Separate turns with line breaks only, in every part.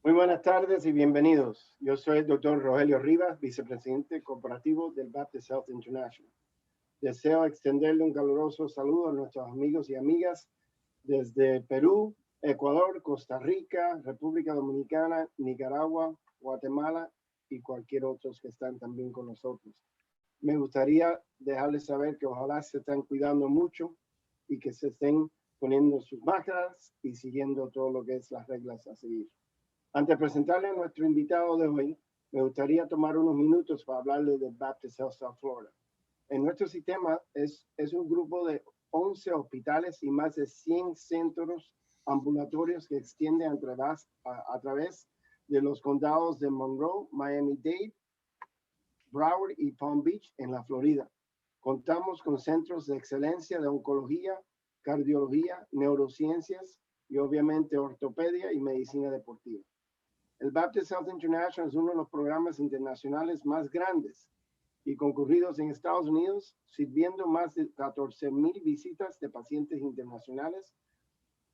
Muy buenas tardes y bienvenidos. Yo soy el doctor Rogelio Rivas, vicepresidente corporativo del Baptist Health International. Deseo extenderle un caluroso saludo a nuestros amigos y amigas desde Perú, Ecuador, Costa Rica, República Dominicana, Nicaragua, Guatemala y cualquier otros que están también con nosotros. Me gustaría dejarles saber que ojalá se estén cuidando mucho y que se estén poniendo sus máscaras y siguiendo todo lo que es las reglas a seguir. Antes de presentarle a nuestro invitado de hoy, me gustaría tomar unos minutos para hablarle de Baptist Health South Florida. En nuestro sistema es un grupo de 11 hospitales y más de 100 centros ambulatorios que extienden a través de los condados de Monroe, Miami-Dade, Broward y Palm Beach en la Florida. Contamos con centros de excelencia de oncología, cardiología, neurociencias y obviamente ortopedia y medicina deportiva. El Baptist Health International es uno de los programas internacionales más grandes y concurridos en Estados Unidos, sirviendo más de 14,000 visitas de pacientes internacionales,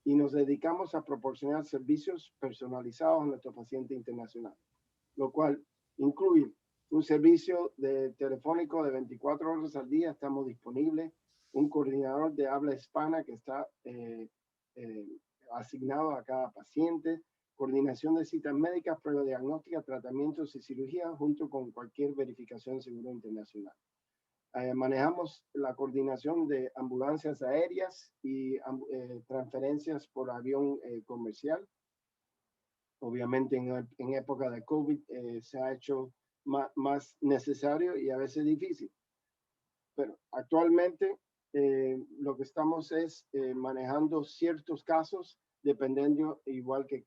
y nos dedicamos a proporcionar servicios personalizados a nuestros pacientes internacionales, lo cual incluye un servicio telefónico de 24 horas al día. Estamos disponibles, un coordinador de habla hispana que está asignado a cada paciente, coordinación de citas médicas, pruebas diagnósticas, tratamientos y cirugía, junto con cualquier verificación de seguro internacional. Manejamos la coordinación de ambulancias aéreas y transferencias por avión comercial. Obviamente en época de COVID se ha hecho más necesario y a veces difícil. Pero actualmente lo que estamos es manejando ciertos casos, dependiendo, igual que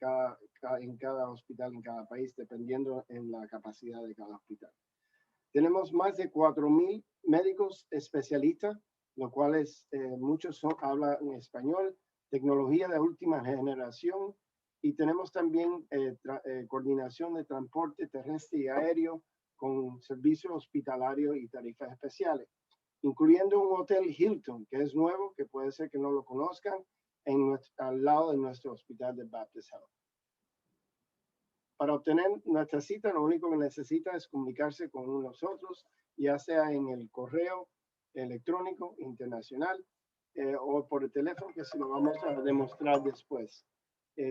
en cada hospital, en cada país, dependiendo en la capacidad de cada hospital. Tenemos más de 4,000 médicos especialistas, los cuales muchos hablan español, tecnología de última generación, y tenemos también coordinación de transporte terrestre y aéreo con servicios hospitalarios y tarifas especiales, incluyendo un hotel Hilton, que es nuevo, que puede ser que no lo conozcan, al lado de nuestro hospital de Baptist Health. Para obtener nuestra cita, lo único que necesita es comunicarse con nosotros, ya sea en el correo electrónico internacional o por el teléfono, que se lo vamos a demostrar después.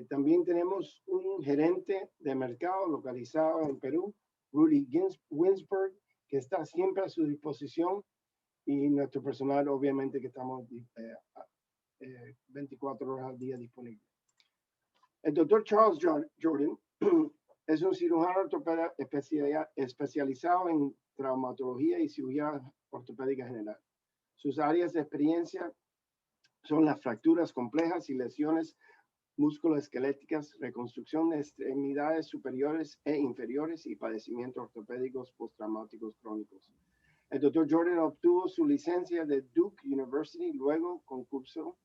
También tenemos un gerente de mercado localizado en Perú, Rudy Winsberg, que está siempre a su disposición, y nuestro personal, obviamente, que estamos 24 horas al día disponible. El doctor Charles Jordan es un cirujano ortopeda especializado en traumatología y cirugía ortopédica general. Sus áreas de experiencia son las fracturas complejas y lesiones musculoesqueléticas, reconstrucción de extremidades superiores e inferiores y padecimientos ortopédicos postraumáticos crónicos. El doctor Jordan obtuvo su licencia de Duke University, luego cursó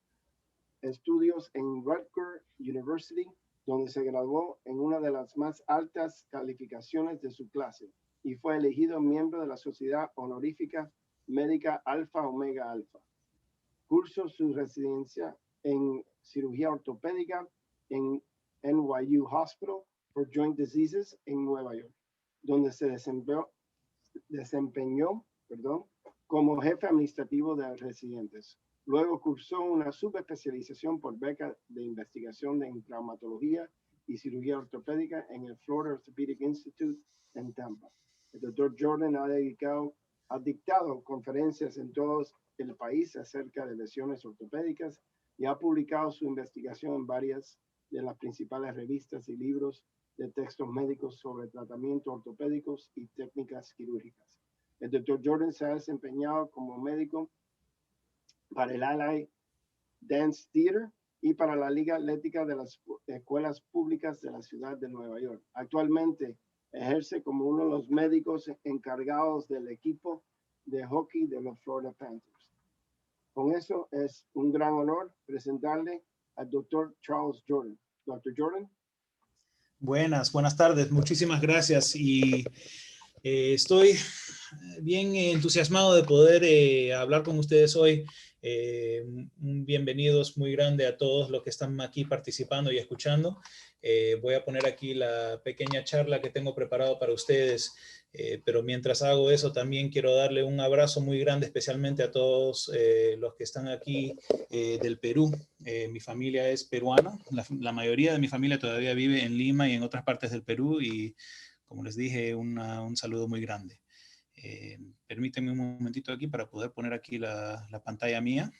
estudios en Rutgers University, donde se graduó en una de las más altas calificaciones de su clase y fue elegido miembro de la Sociedad Honorífica Médica Alpha Omega Alpha. Cursó su residencia en cirugía ortopédica en NYU Hospital for Joint Diseases en Nueva York, donde se desempeñó como jefe administrativo de residentes. Luego cursó una subespecialización por beca de investigación en traumatología y cirugía ortopédica en el Florida Orthopedic Institute en Tampa. El doctor Jordan ha dictado conferencias en todo el país acerca de lesiones ortopédicas y ha publicado su investigación en varias de las principales revistas y libros de textos médicos sobre tratamientos ortopédicos y técnicas quirúrgicas. El doctor Jordan se ha desempeñado como médico para el Ally Dance Theater y para la Liga Atlética de las Escuelas Públicas de la ciudad de Nueva York. Actualmente ejerce como uno de los médicos encargados del equipo de hockey de los Florida Panthers. Con eso es un gran honor presentarle al doctor Charles Jordan. Dr. Jordan.
Buenas tardes. Muchísimas gracias y estoy bien entusiasmado de poder hablar con ustedes hoy Bienvenidos muy grande a todos los que están aquí participando y escuchando. Voy a poner aquí la pequeña charla que tengo preparado para ustedes, pero mientras hago eso también quiero darle un abrazo muy grande especialmente a todos los que están aquí del Perú. Mi familia es peruana, la mayoría de mi familia todavía vive en Lima y en otras partes del Perú, y como les dije, un saludo muy grande. Permítanme un momentito aquí para poder poner aquí la pantalla mía.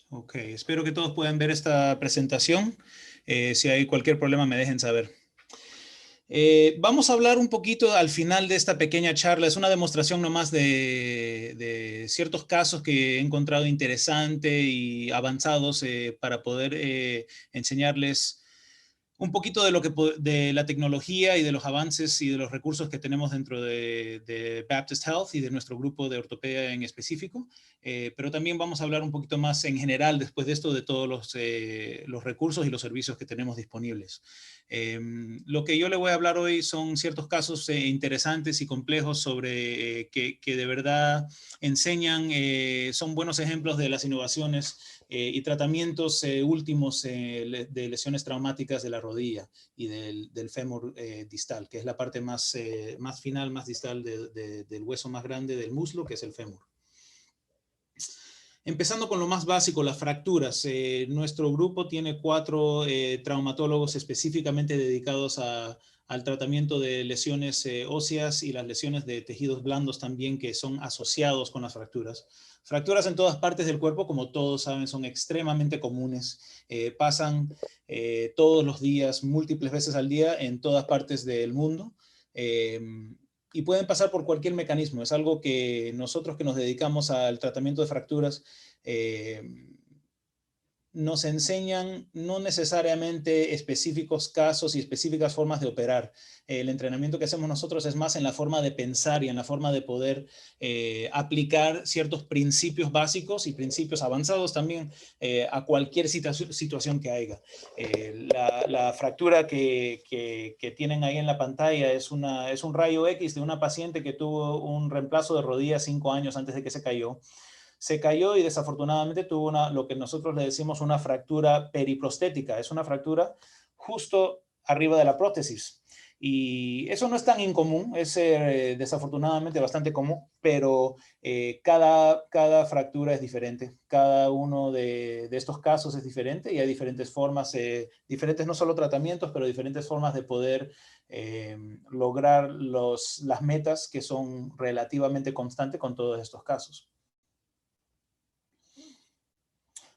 Ok, espero que todos puedan ver esta presentación. Si hay cualquier problema me dejen saber. Vamos a hablar un poquito al final de esta pequeña charla. Es una demostración nomás de ciertos casos que he encontrado interesantes y avanzados para poder enseñarles un poquito de de la tecnología y de los avances y de los recursos que tenemos dentro de Baptist Health y de nuestro grupo de ortopedia en específico. Pero también vamos a hablar un poquito más en general después de esto de todos los recursos y los servicios que tenemos disponibles. Lo que yo le voy a hablar hoy son ciertos casos interesantes y complejos sobre que de verdad enseñan, son buenos ejemplos de las innovaciones y tratamientos últimos de lesiones traumáticas de la rodilla y del fémur distal, que es la parte más final, más distal del hueso más grande del muslo, que es el fémur. Empezando con lo más básico, las fracturas. Nuestro grupo tiene 4 traumatólogos específicamente dedicados al tratamiento de lesiones óseas y las lesiones de tejidos blandos también, que son asociados con las fracturas. Fracturas en todas partes del cuerpo, como todos saben, son extremadamente comunes. Pasan todos los días, múltiples veces al día, en todas partes del mundo. Y pueden pasar por cualquier mecanismo. Es algo que nosotros que nos dedicamos al tratamiento de fracturas nos enseñan no necesariamente específicos casos y específicas formas de operar. El entrenamiento que hacemos nosotros es más en la forma de pensar y en la forma de poder aplicar ciertos principios básicos y principios avanzados también a cualquier situación que haya. La fractura que tienen ahí en la pantalla es un rayo X de una paciente que tuvo un reemplazo de rodilla 5 años antes de que se cayó. Se cayó y desafortunadamente tuvo lo que nosotros le decimos una fractura periprostética. Es una fractura justo arriba de la prótesis. Y eso no es tan incomún, es desafortunadamente bastante común, pero cada fractura es diferente. Cada uno de estos casos es diferente y hay diferentes formas, diferentes no solo tratamientos, pero diferentes formas de poder lograr las metas que son relativamente constantes con todos estos casos.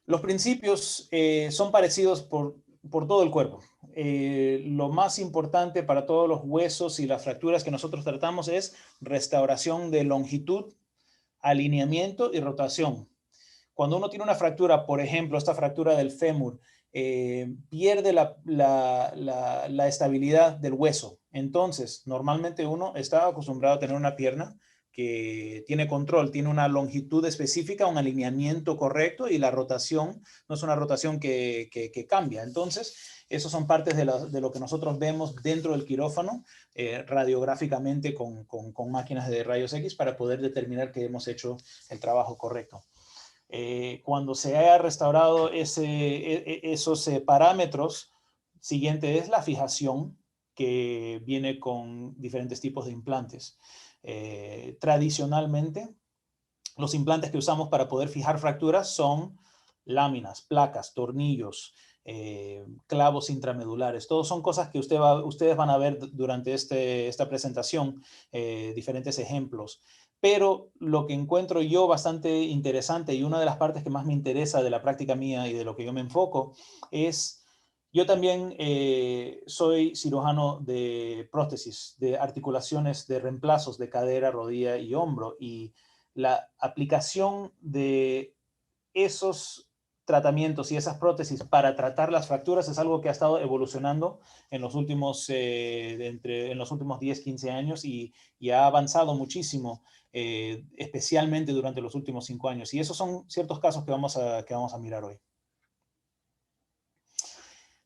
Los principios son parecidos por todo el cuerpo. Lo más importante para todos los huesos y las fracturas que nosotros tratamos es restauración de longitud, alineamiento y rotación. Cuando uno tiene una fractura, por ejemplo, esta fractura del fémur, pierde la estabilidad del hueso. Entonces, normalmente uno está acostumbrado a tener una pierna que tiene control, tiene una longitud específica, un alineamiento correcto y la rotación no es una rotación que cambia. Entonces, esos son partes de lo que nosotros vemos dentro del quirófano radiográficamente con máquinas de rayos X para poder determinar que hemos hecho el trabajo correcto. Cuando se haya restaurado esos parámetros, siguiente es la fijación, que viene con diferentes tipos de implantes. Tradicionalmente, los implantes que usamos para poder fijar fracturas son láminas, placas, tornillos, clavos intramedulares. Todos son cosas que ustedes van a ver durante esta presentación, diferentes ejemplos. Pero lo que encuentro yo bastante interesante y una de las partes que más me interesa de la práctica mía y de lo que yo me enfoco es, yo también soy cirujano de prótesis, de articulaciones, de reemplazos de cadera, rodilla y hombro, y la aplicación de esos tratamientos y esas prótesis para tratar las fracturas es algo que ha estado evolucionando en los últimos, en los últimos 10, 15 años y ha avanzado muchísimo, especialmente durante los últimos 5 años. Y esos son ciertos casos que vamos a mirar hoy.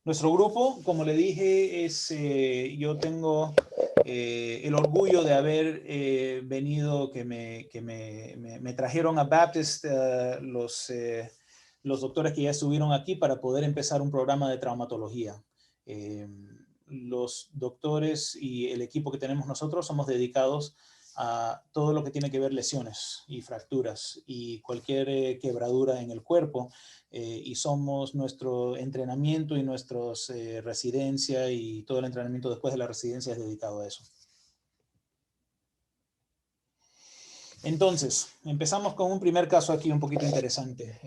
Nuestro grupo, como le dije, yo tengo el orgullo de haber venido, que me trajeron a Baptist los doctores que ya estuvieron aquí para poder empezar un programa de traumatología. Los doctores y el equipo que tenemos nosotros somos dedicados a todo lo que tiene que ver lesiones y fracturas y cualquier quebradura en el cuerpo. Y somos nuestro entrenamiento y nuestra residencia y todo el entrenamiento después de la residencia es dedicado a eso. Entonces, empezamos con un primer caso aquí un poquito interesante.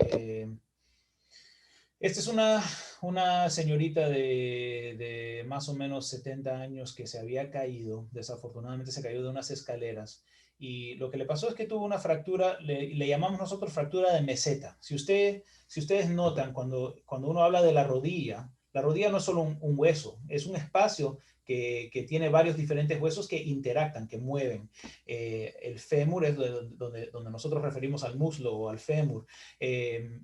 Esta es una señorita de más o menos 70 años que se había caído, desafortunadamente se cayó de unas escaleras. Y lo que le pasó es que tuvo una fractura, le llamamos nosotros fractura de meseta. Si ustedes notan, cuando uno habla de la rodilla no es solo un hueso, es un espacio que tiene varios diferentes huesos que interactan, que mueven. El fémur es donde nosotros referimos al muslo o al fémur.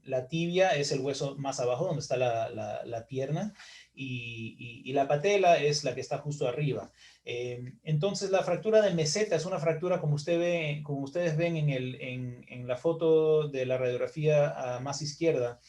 La tibia es el hueso más abajo, donde está la pierna, y la patela es la que está justo arriba. Entonces, la fractura de meseta es una fractura, como ustedes ven en la foto de la radiografía más izquierda.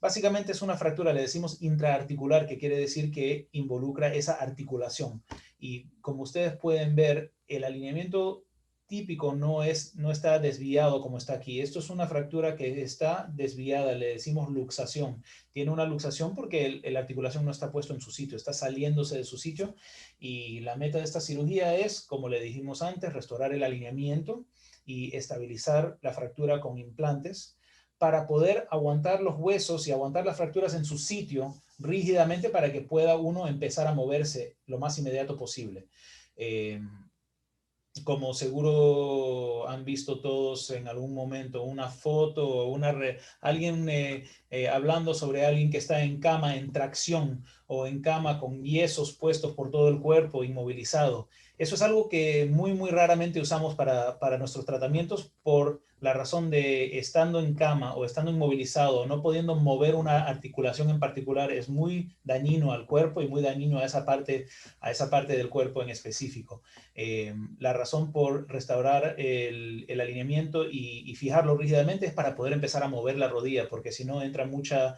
Básicamente es una fractura, le decimos intraarticular, que quiere decir que involucra esa articulación. Y como ustedes pueden ver, el alineamiento típico no está desviado como está aquí. Esto es una fractura que está desviada, le decimos luxación. Tiene una luxación porque la articulación no está puesto en su sitio, está saliéndose de su sitio. Y la meta de esta cirugía es, como le dijimos antes, restaurar el alineamiento y estabilizar la fractura con implantes para poder aguantar los huesos y aguantar las fracturas en su sitio rígidamente para que pueda uno empezar a moverse lo más inmediato posible. Como seguro han visto todos en algún momento una foto o alguien hablando sobre alguien que está en cama en tracción o en cama con yesos puestos por todo el cuerpo, inmovilizado. Eso es algo que muy, muy raramente usamos para nuestros tratamientos por la razón de estando en cama o estando inmovilizado o no pudiendo mover una articulación en particular es muy dañino al cuerpo y muy dañino a esa parte del cuerpo en específico. La razón por restaurar el alineamiento y fijarlo rígidamente es para poder empezar a mover la rodilla, porque si no entra mucha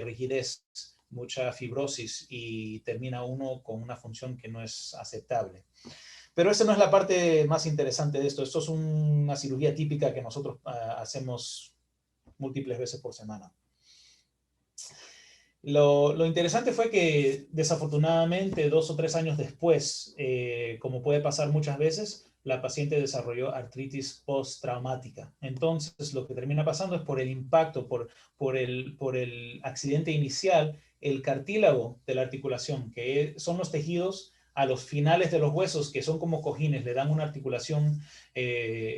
rigidez, mucha fibrosis y termina uno con una función que no es aceptable. Pero esa no es la parte más interesante de esto. Esto es una cirugía típica que nosotros hacemos múltiples veces por semana. Lo interesante fue que desafortunadamente 2 o 3 años después, como puede pasar muchas veces, la paciente desarrolló artritis postraumática. Entonces, lo que termina pasando es por el impacto, por el accidente inicial, el cartílago de la articulación, que son los tejidos a los finales de los huesos, que son como cojines, le dan una articulación,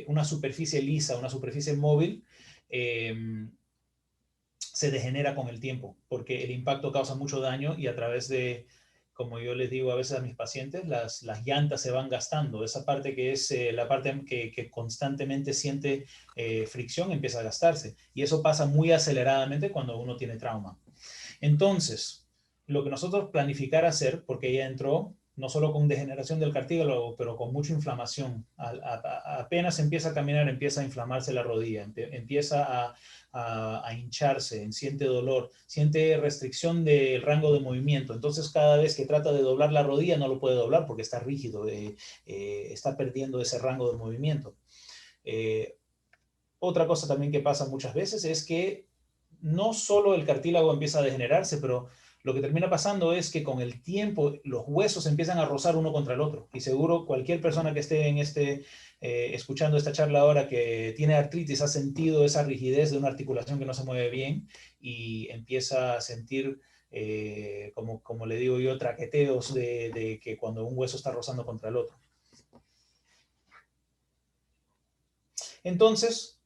una superficie lisa, una superficie móvil, se degenera con el tiempo, porque el impacto causa mucho daño y a través de, como yo les digo a veces a mis pacientes, las llantas se van gastando. Esa parte que es la parte que constantemente siente fricción empieza a gastarse. Y eso pasa muy aceleradamente cuando uno tiene trauma. Entonces, lo que nosotros planificar hacer, porque ella entró no solo con degeneración del cartílago, pero con mucha inflamación. Apenas empieza a caminar, empieza a inflamarse la rodilla, empieza a hincharse, siente dolor, siente restricción del rango de movimiento. Entonces, cada vez que trata de doblar la rodilla, no lo puede doblar porque está rígido, está perdiendo ese rango de movimiento. Otra cosa también que pasa muchas veces es que no solo el cartílago empieza a degenerarse, pero lo que termina pasando es que con el tiempo los huesos empiezan a rozar uno contra el otro. Y seguro cualquier persona que esté escuchando esta charla ahora que tiene artritis ha sentido esa rigidez de una articulación que no se mueve bien y empieza a sentir, como le digo yo, traqueteos de que cuando un hueso está rozando contra el otro. Entonces,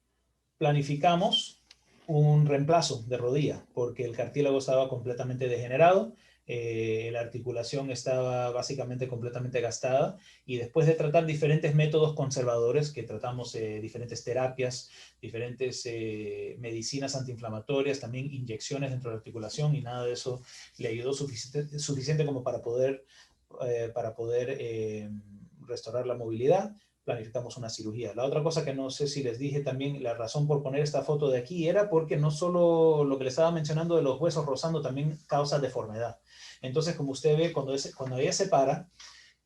planificamos un reemplazo de rodilla, porque el cartílago estaba completamente degenerado, la articulación estaba básicamente completamente gastada, y después de tratar diferentes métodos conservadores, que tratamos diferentes terapias, diferentes medicinas antiinflamatorias, también inyecciones dentro de la articulación, y nada de eso le ayudó suficiente como para poder restaurar la movilidad. Planificamos una cirugía. La otra cosa que no sé si les dije también, la razón por poner esta foto de aquí era porque no solo lo que les estaba mencionando de los huesos rozando también causa deformidad. Entonces, como usted ve, cuando ella se para,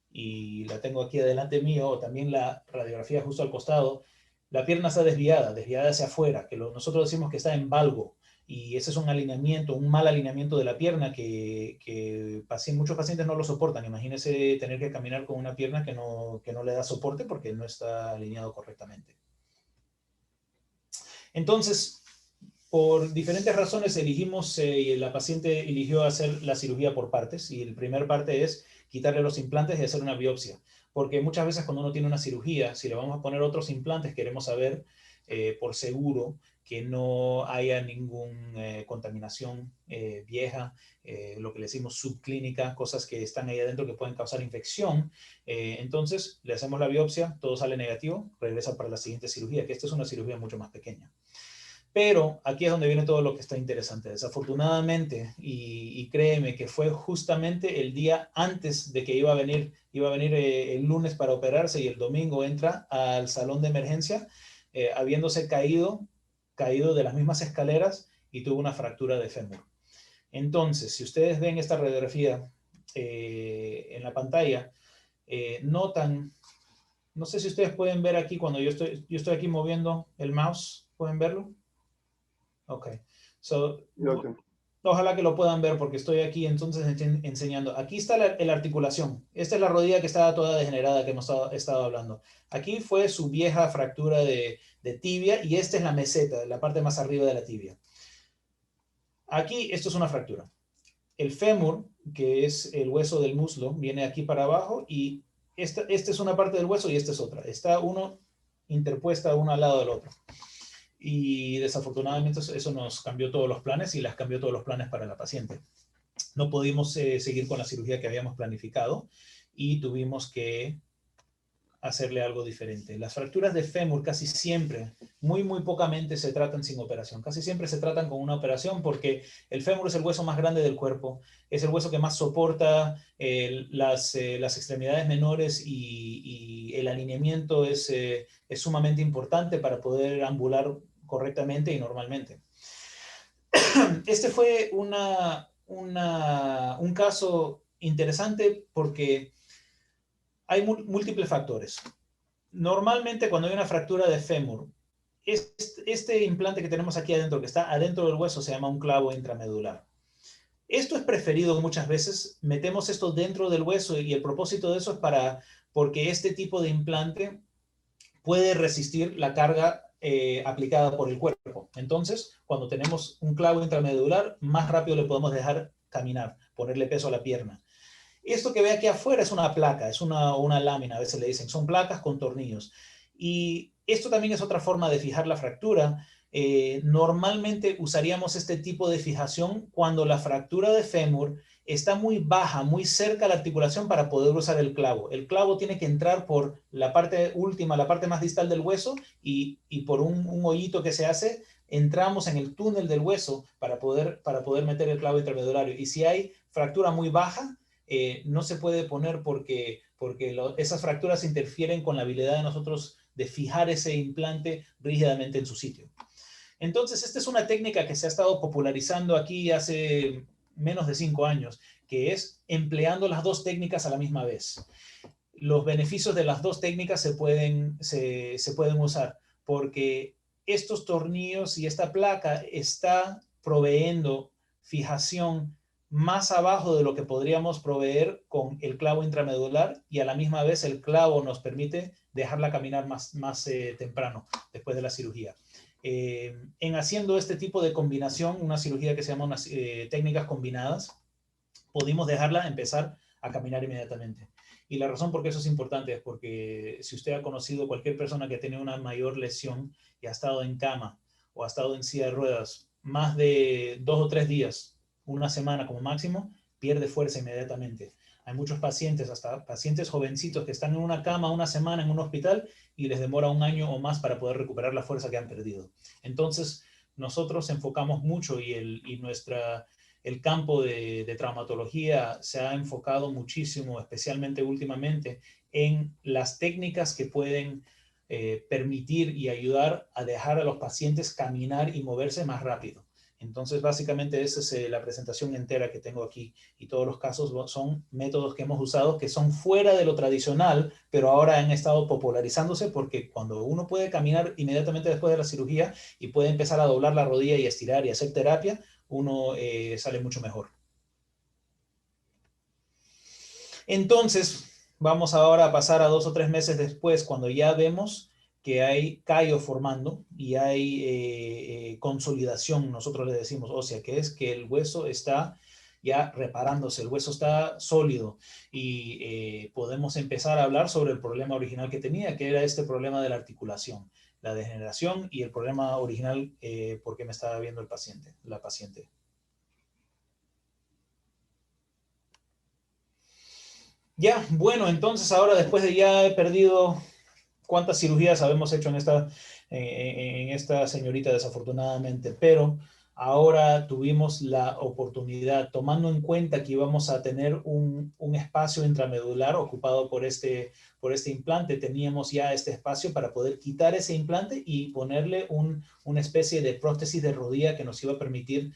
y la tengo aquí adelante mío, o también la radiografía justo al costado, la pierna está desviada hacia afuera, que nosotros decimos que está en valgo, y ese es un alineamiento, un mal alineamiento de la pierna que muchos pacientes no lo soportan. Imagínense tener que caminar con una pierna que no le da soporte porque no está alineado correctamente. Entonces, por diferentes razones la paciente eligió hacer la cirugía por partes, y el primer parte es quitarle los implantes y hacer una biopsia. Porque muchas veces cuando uno tiene una cirugía, si le vamos a poner otros implantes, queremos saber por seguro que no haya ninguna contaminación vieja, lo que le decimos subclínica, cosas que están ahí adentro que pueden causar infección. Entonces, le hacemos la biopsia, todo sale negativo, regresa para la siguiente cirugía, que esta es una cirugía mucho más pequeña. Pero aquí es donde viene todo lo que está interesante. Desafortunadamente, y créeme que fue justamente el día antes de que iba a venir el lunes para operarse, y el domingo entra al salón de emergencia, habiéndose caído de las mismas escaleras, y tuvo una fractura de fémur. Entonces, si ustedes ven esta radiografía en la pantalla, notan, no sé si ustedes pueden ver aquí cuando yo estoy aquí moviendo el mouse, ¿pueden verlo? Ok. So, ojalá que lo puedan ver porque estoy aquí entonces enseñando. Aquí está la articulación. Esta es la rodilla que estaba toda degenerada que hemos estado hablando. Aquí fue su vieja fractura de tibia, y esta es la meseta, la parte más arriba de la tibia. Aquí esto es una fractura. El fémur, que es el hueso del muslo, viene aquí para abajo, y esta es una parte del hueso y esta es otra. Está uno interpuesta uno al lado del otro. Y desafortunadamente eso nos cambió todos los planes, y las cambió todos los planes para la paciente. No pudimos seguir con la cirugía que habíamos planificado, y tuvimos que hacerle algo diferente. Las fracturas de fémur casi siempre, muy pocamente se tratan sin operación. Casi siempre se tratan con una operación porque el fémur es el hueso más grande del cuerpo, es el hueso que más soporta las extremidades menores, y el alineamiento es sumamente importante para poder ambular correctamente y normalmente. Este fue un caso interesante porque hay múltiples factores. Normalmente cuando hay una fractura de fémur, este implante que tenemos aquí adentro, que está adentro del hueso, se llama un clavo intramedular. Esto es preferido muchas veces, metemos esto dentro del hueso, y el propósito de eso es porque este tipo de implante puede resistir la carga aplicada por el cuerpo. Entonces, cuando tenemos un clavo intramedular, más rápido le podemos dejar caminar, ponerle peso a la pierna. Esto que ve aquí afuera es una placa, es una lámina, a veces le dicen, son placas con tornillos. Y esto también es otra forma de fijar la fractura. Normalmente usaríamos este tipo de fijación cuando la fractura de fémur está muy baja, muy cerca a la articulación para poder usar el clavo. El clavo tiene que entrar por la parte última, la parte más distal del hueso, y por un hoyito que se hace, entramos en el túnel del hueso para poder meter el clavo intramedular. Y si hay fractura muy baja, no se puede poner porque esas fracturas interfieren con la habilidad de nosotros de fijar ese implante rígidamente en su sitio. Entonces, esta es una técnica que se ha estado popularizando aquí hace menos de 5 años, que es empleando las dos técnicas a la misma vez. Los beneficios de las dos técnicas se pueden usar porque estos tornillos y esta placa está proveyendo fijación más abajo de lo que podríamos proveer con el clavo intramedular, y a la misma vez el clavo nos permite dejarla caminar más temprano después de la cirugía. En haciendo este tipo de combinación, una cirugía que se llama técnicas combinadas, pudimos dejarla empezar a caminar inmediatamente. Y la razón por qué eso es importante es porque si usted ha conocido cualquier persona que tiene una mayor lesión y ha estado en cama, o ha estado en silla de ruedas más de 2 o 3 días, una semana como máximo, pierde fuerza inmediatamente. Hay muchos pacientes, hasta pacientes jovencitos, que están en una cama una semana en un hospital y les demora 1 año o más para poder recuperar la fuerza que han perdido. Entonces, nosotros enfocamos mucho y el campo de traumatología se ha enfocado muchísimo, especialmente últimamente, en las técnicas que pueden permitir y ayudar a dejar a los pacientes caminar y moverse más rápido. Entonces, básicamente, esa es la presentación entera que tengo aquí, y todos los casos son métodos que hemos usado que son fuera de lo tradicional, pero ahora han estado popularizándose porque cuando uno puede caminar inmediatamente después de la cirugía y puede empezar a doblar la rodilla y estirar y hacer terapia, uno sale mucho mejor. Entonces, vamos ahora a pasar a 2 o 3 meses después, cuando ya vemos que hay callo formando y hay consolidación, nosotros le decimos ósea, que es que el hueso está ya reparándose, el hueso está sólido y podemos empezar a hablar sobre el problema original que tenía, que era este problema de la articulación, la degeneración y el problema original por qué me estaba viendo la paciente. Ya, bueno, entonces ahora después de ya he perdido, ¿cuántas cirugías habemos hecho en esta señorita desafortunadamente? Pero ahora tuvimos la oportunidad, tomando en cuenta que íbamos a tener un espacio intramedular ocupado por este implante, teníamos ya este espacio para poder quitar ese implante y ponerle una especie de prótesis de rodilla que nos iba a permitir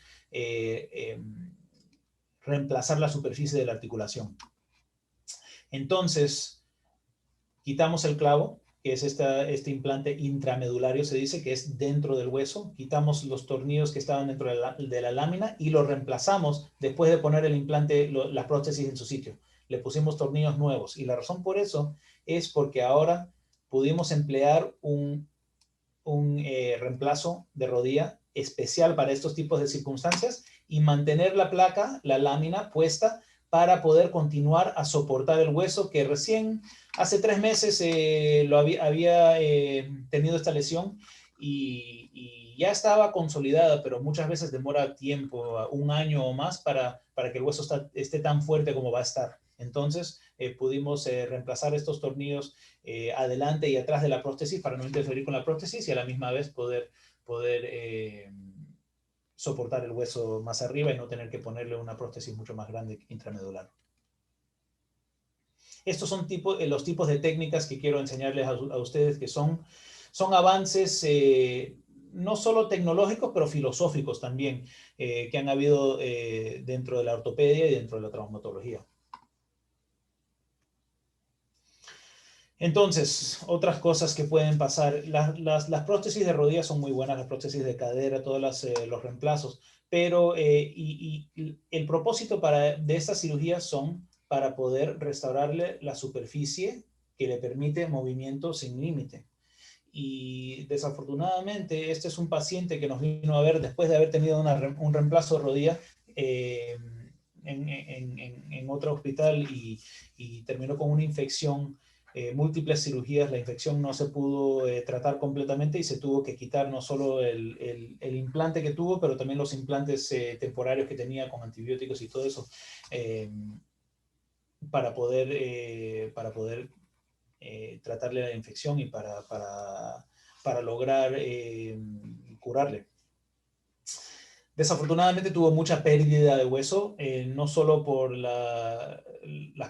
reemplazar la superficie de la articulación. Entonces, quitamos el clavo, que es este implante intramedulario, se dice que es dentro del hueso. Quitamos los tornillos que estaban dentro de la lámina y lo reemplazamos después de poner el implante, la prótesis en su sitio. Le pusimos tornillos nuevos y la razón por eso es porque ahora pudimos emplear un reemplazo de rodilla especial para estos tipos de circunstancias y mantener la placa, la lámina puesta para poder continuar a soportar el hueso que recién hace 3 meses había tenido esta lesión y ya estaba consolidada, pero muchas veces demora tiempo, 1 año o más para que el hueso esté tan fuerte como va a estar. Entonces pudimos reemplazar estos tornillos adelante y atrás de la prótesis para no interferir con la prótesis y a la misma vez poder soportar el hueso más arriba y no tener que ponerle una prótesis mucho más grande intramedular. Estos son los tipos de técnicas que quiero enseñarles a ustedes, que son avances no solo tecnológicos, pero filosóficos también, que han habido dentro de la ortopedia y dentro de la traumatología. Entonces, otras cosas que pueden pasar. Las prótesis de rodillas son muy buenas, las prótesis de cadera, todos los reemplazos, pero el propósito de estas cirugías son para poder restaurarle la superficie que le permite movimiento sin límite. Y desafortunadamente, este es un paciente que nos vino a ver después de haber tenido un reemplazo de rodilla en otro hospital y terminó con una infección. Múltiples cirugías, la infección no se pudo tratar completamente y se tuvo que quitar no solo el implante que tuvo, pero también los implantes temporarios que tenía con antibióticos y todo eso para poder tratarle la infección y para lograr curarle. Desafortunadamente tuvo mucha pérdida de hueso, no solo por las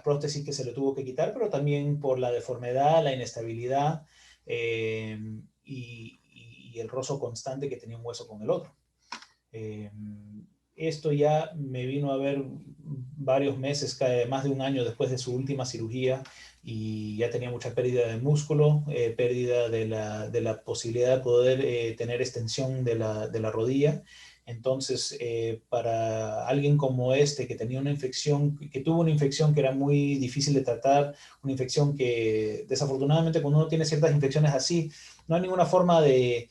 prótesis que se le tuvo que quitar, pero también por la deformidad, la inestabilidad y el rozo constante que tenía un hueso con el otro. Esto ya me vino a ver varios meses, más de 1 año después de su última cirugía, y ya tenía mucha pérdida de músculo, pérdida de la posibilidad de poder tener extensión de la rodilla. Entonces, para alguien como este que tenía que tuvo una infección que era muy difícil de tratar, una infección que desafortunadamente cuando uno tiene ciertas infecciones así, no hay ninguna forma de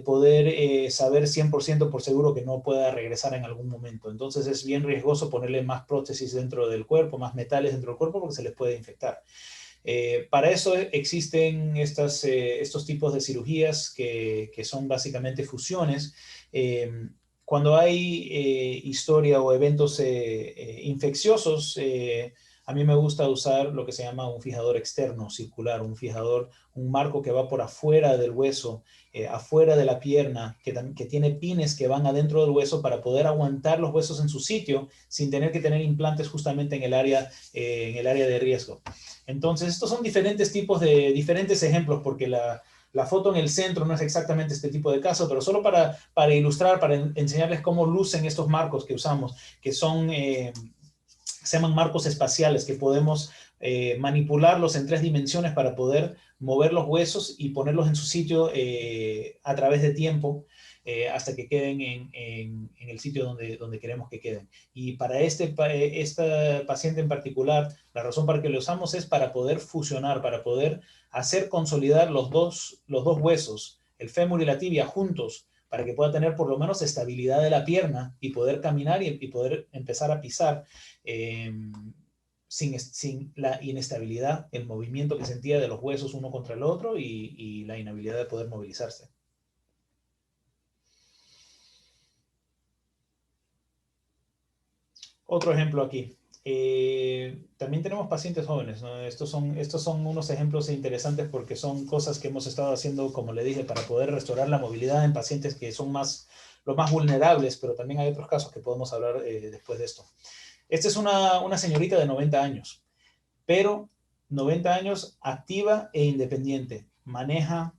poder saber 100% por seguro que no pueda regresar en algún momento. Entonces es bien riesgoso ponerle más prótesis dentro del cuerpo, más metales dentro del cuerpo porque se les puede infectar. Para eso existen estos tipos de cirugías que son básicamente fusiones. Cuando hay historia o eventos infecciosos, a mí me gusta usar lo que se llama un fijador externo circular, un marco que va por afuera del hueso, afuera de la pierna, que tiene pines que van adentro del hueso para poder aguantar los huesos en su sitio sin tener que tener implantes justamente en el área de riesgo. Entonces, estos son diferentes ejemplos, porque la foto en el centro no es exactamente este tipo de caso, pero solo para ilustrar, para enseñarles cómo lucen estos marcos que usamos, que se llaman marcos espaciales, que podemos manipularlos en 3 dimensiones para poder mover los huesos y ponerlos en su sitio a través de tiempo, hasta que queden en el sitio donde queremos que queden. Y para esta paciente en particular, la razón para que lo usamos es para poder fusionar, para poder hacer consolidar los dos huesos, el fémur y la tibia, juntos, para que pueda tener por lo menos estabilidad de la pierna y poder caminar y poder empezar a pisar sin la inestabilidad, el movimiento que sentía de los huesos uno contra el otro y la inhabilidad de poder movilizarse. Otro ejemplo aquí. También tenemos pacientes jóvenes, ¿no? Estos son unos ejemplos interesantes porque son cosas que hemos estado haciendo, como le dije, para poder restaurar la movilidad en pacientes que son los más vulnerables, pero también hay otros casos que podemos hablar después de esto. Esta es una señorita de 90 años, pero 90 años activa e independiente. Maneja,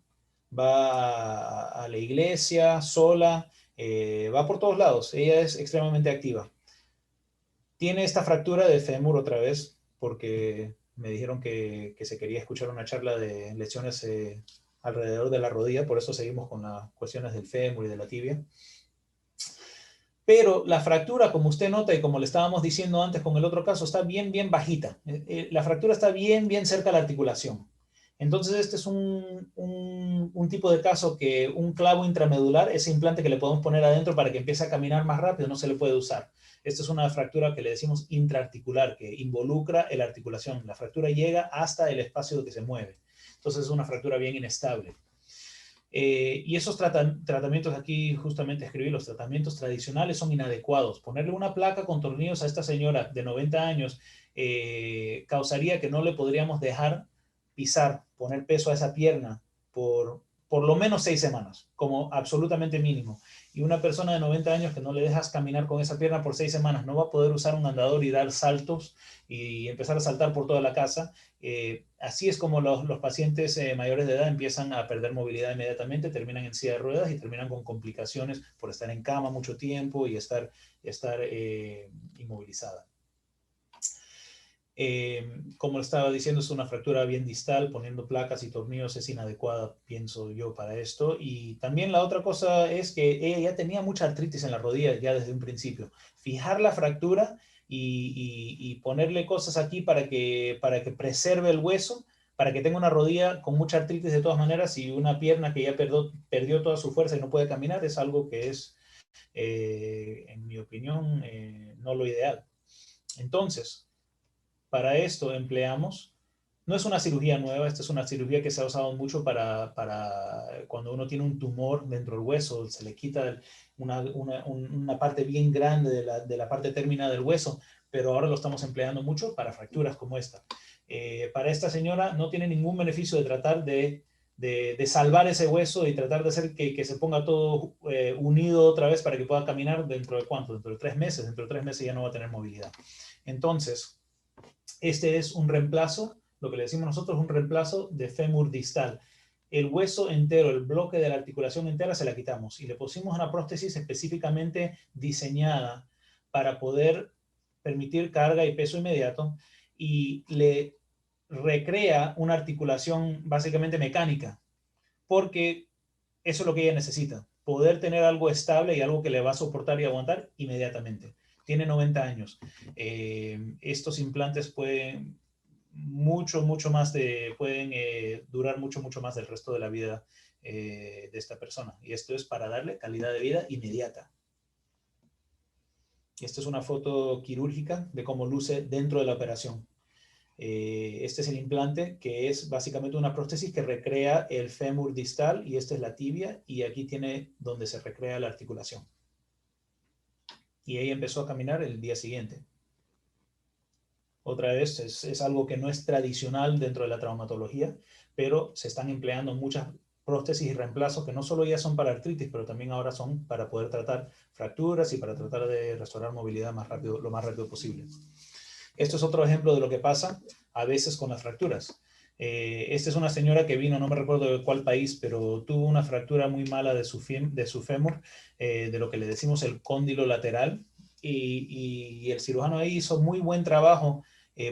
va a la iglesia sola, va por todos lados. Ella es extremadamente activa. Tiene esta fractura de fémur otra vez, porque me dijeron que se quería escuchar una charla de lesiones alrededor de la rodilla, por eso seguimos con las cuestiones del fémur y de la tibia. Pero la fractura, como usted nota y como le estábamos diciendo antes con el otro caso, está bien bajita. La fractura está bien cerca de la articulación. Entonces, este es un tipo de caso que un clavo intramedular, ese implante que le podemos poner adentro para que empiece a caminar más rápido, no se le puede usar. Esta es una fractura que le decimos intraarticular, que involucra la articulación. La fractura llega hasta el espacio que se mueve. Entonces, es una fractura bien inestable. Y esos tratamientos, aquí justamente escribí, los tratamientos tradicionales son inadecuados. Ponerle una placa con tornillos a esta señora de 90 años causaría que no le podríamos dejar pisar, poner peso a esa pierna por lo menos 6 semanas, como absolutamente mínimo. Y una persona de 90 años que no le dejas caminar con esa pierna por 6 semanas, no va a poder usar un andador y dar saltos y empezar a saltar por toda la casa. Así es como los pacientes mayores de edad empiezan a perder movilidad inmediatamente, terminan en silla de ruedas y terminan con complicaciones por estar en cama mucho tiempo y estar inmovilizada. Como le estaba diciendo, es una fractura bien distal, poniendo placas y tornillos es inadecuada, pienso yo, para esto. Y también la otra cosa es que ella ya tenía mucha artritis en la rodilla ya desde un principio. Fijar la fractura y ponerle cosas aquí para que preserve el hueso, para que tenga una rodilla con mucha artritis de todas maneras y una pierna que ya perdió toda su fuerza y no puede caminar, es algo que es, en mi opinión, no lo ideal. Entonces, para esto empleamos, no es una cirugía nueva, esta es una cirugía que se ha usado mucho para cuando uno tiene un tumor dentro del hueso, se le quita una parte bien grande de la parte términa del hueso, pero ahora lo estamos empleando mucho para fracturas como esta. Para esta señora no tiene ningún beneficio de tratar de salvar ese hueso y tratar de hacer que se ponga todo unido otra vez para que pueda caminar dentro de ¿cuánto? Dentro de 3 meses. Dentro de 3 meses ya no va a tener movilidad. Entonces, este es un reemplazo, lo que le decimos nosotros, un reemplazo de fémur distal. El hueso entero, el bloque de la articulación entera se la quitamos y le pusimos una prótesis específicamente diseñada para poder permitir carga y peso inmediato y le recrea una articulación básicamente mecánica, porque eso es lo que ella necesita, poder tener algo estable y algo que le va a soportar y aguantar inmediatamente. Tiene 90 años. Estos implantes pueden durar mucho más del resto de la vida de esta persona. Y esto es para darle calidad de vida inmediata. Esta es una foto quirúrgica de cómo luce dentro de la operación. Este es el implante, que es básicamente una prótesis que recrea el fémur distal, y esta es la tibia, y aquí tiene donde se recrea la articulación. Y ella empezó a caminar el día siguiente. Otra vez, es algo que no es tradicional dentro de la traumatología, pero se están empleando muchas prótesis y reemplazos que no solo ya son para artritis, pero también ahora son para poder tratar fracturas y para tratar de restaurar movilidad más rápido, lo más rápido posible. Esto es otro ejemplo de lo que pasa a veces con las fracturas. Esta es una señora que vino, no me recuerdo de cuál país, pero tuvo una fractura muy mala de su fémur, de lo que le decimos el cóndilo lateral, y el cirujano ahí hizo muy buen trabajo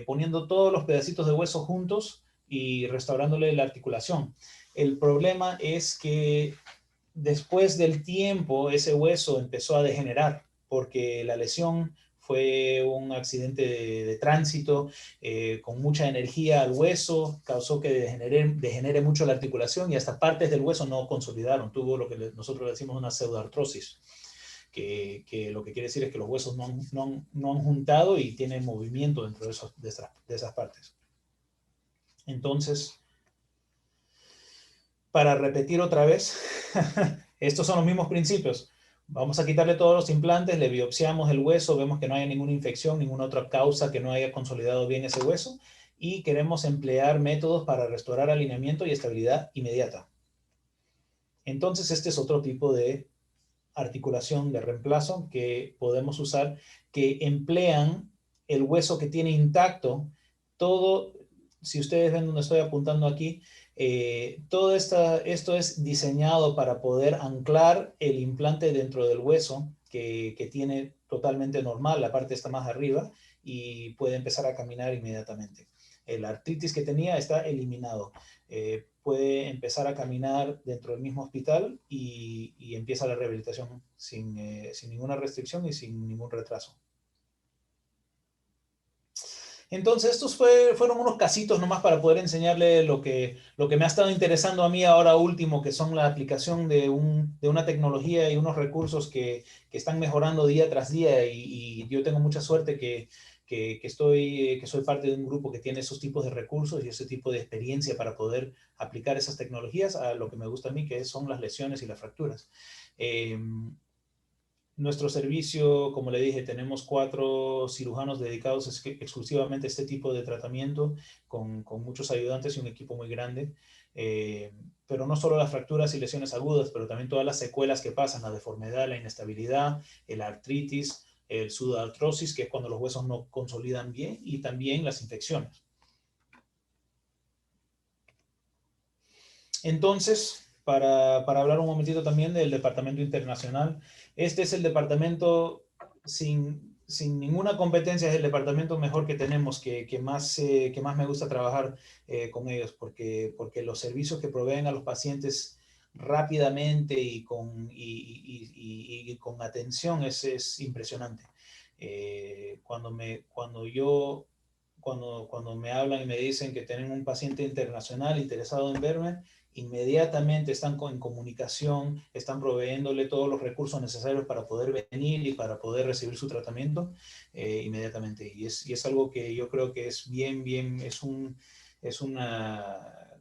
poniendo todos los pedacitos de hueso juntos y restaurándole la articulación. El problema es que después del tiempo ese hueso empezó a degenerar porque la lesión fue un accidente de tránsito con mucha energía al hueso, causó que degenere mucho la articulación y hasta partes del hueso no consolidaron. Tuvo lo que nosotros le decimos una pseudoartrosis, que lo que quiere decir es que los huesos no han juntado y tienen movimiento dentro de esas partes. Entonces, para repetir otra vez, estos son los mismos principios. Vamos a quitarle todos los implantes, le biopsiamos el hueso, vemos que no haya ninguna infección, ninguna otra causa que no haya consolidado bien ese hueso, y queremos emplear métodos para restaurar alineamiento y estabilidad inmediata. Entonces, este es otro tipo de articulación de reemplazo que podemos usar, que emplean el hueso que tiene intacto. Todo, si ustedes ven donde estoy apuntando aquí, todo esto es diseñado para poder anclar el implante dentro del hueso que tiene totalmente normal, la parte está más arriba, y puede empezar a caminar inmediatamente. La artritis que tenía está eliminado. Puede empezar a caminar dentro del mismo hospital y empieza la rehabilitación sin ninguna restricción y sin ningún retraso. Entonces, estos fueron unos casitos nomás para poder enseñarle lo que me ha estado interesando a mí ahora último, que son la aplicación de una tecnología y unos recursos que están mejorando día tras día, y yo tengo mucha suerte que soy parte de un grupo que tiene esos tipos de recursos y ese tipo de experiencia para poder aplicar esas tecnologías a lo que me gusta a mí, que son las lesiones y las fracturas. Nuestro servicio, como le dije, tenemos 4 cirujanos dedicados exclusivamente a este tipo de tratamiento, con muchos ayudantes y un equipo muy grande. Pero no solo las fracturas y lesiones agudas, pero también todas las secuelas que pasan, la deformidad, la inestabilidad, el artritis, el pseudoartrosis, que es cuando los huesos no consolidan bien, y también las infecciones. Entonces, para hablar un momentito también del departamento internacional, este es el departamento sin ninguna competencia, es el departamento mejor que tenemos, que más me gusta trabajar con ellos, porque los servicios que proveen a los pacientes rápidamente y con atención es impresionante. Cuando me hablan y me dicen que tienen un paciente internacional interesado en verme, inmediatamente están en comunicación, están proveyéndole todos los recursos necesarios para poder venir y para poder recibir su tratamiento inmediatamente. Y es algo que yo creo que es bien,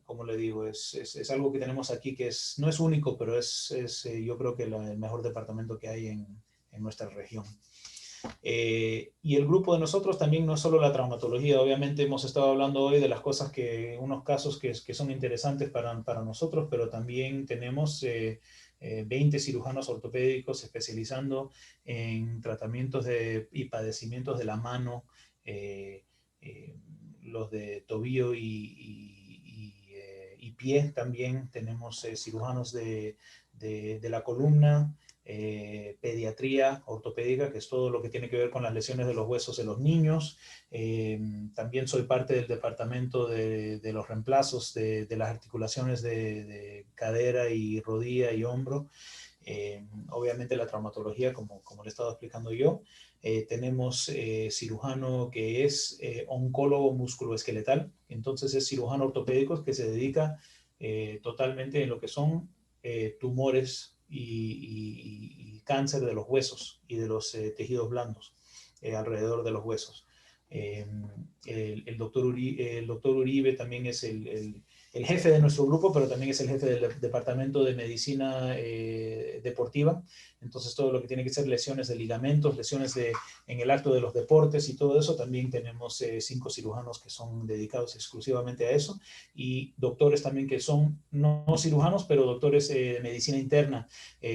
como le digo, es algo que tenemos aquí que no es único, pero yo creo que el mejor departamento que hay en nuestra región. Y el grupo de nosotros también no es solo la traumatología. Obviamente hemos estado hablando hoy de las cosas unos casos que son interesantes para nosotros, pero también tenemos 20 cirujanos ortopédicos especializando en tratamientos y padecimientos de la mano, los de tobillo y pie. También tenemos cirujanos de la columna, pediatría ortopédica, que es todo lo que tiene que ver con las lesiones de los huesos de los niños. También soy parte del departamento de los reemplazos de las articulaciones de cadera y rodilla y hombro. Obviamente la traumatología, como le he estado explicando yo. Tenemos cirujano que es oncólogo musculoesqueletal, entonces es cirujano ortopédico que se dedica totalmente en lo que son tumores y cáncer de los huesos y de los tejidos blandos alrededor de los huesos. El doctor Uribe también es el jefe de nuestro grupo, pero también es el jefe del departamento de medicina deportiva. Entonces, todo lo que tiene que ser lesiones de ligamentos, lesiones en el acto de los deportes y todo eso, también tenemos 5 cirujanos que son dedicados exclusivamente a eso, y doctores también que son no cirujanos, pero doctores de medicina interna,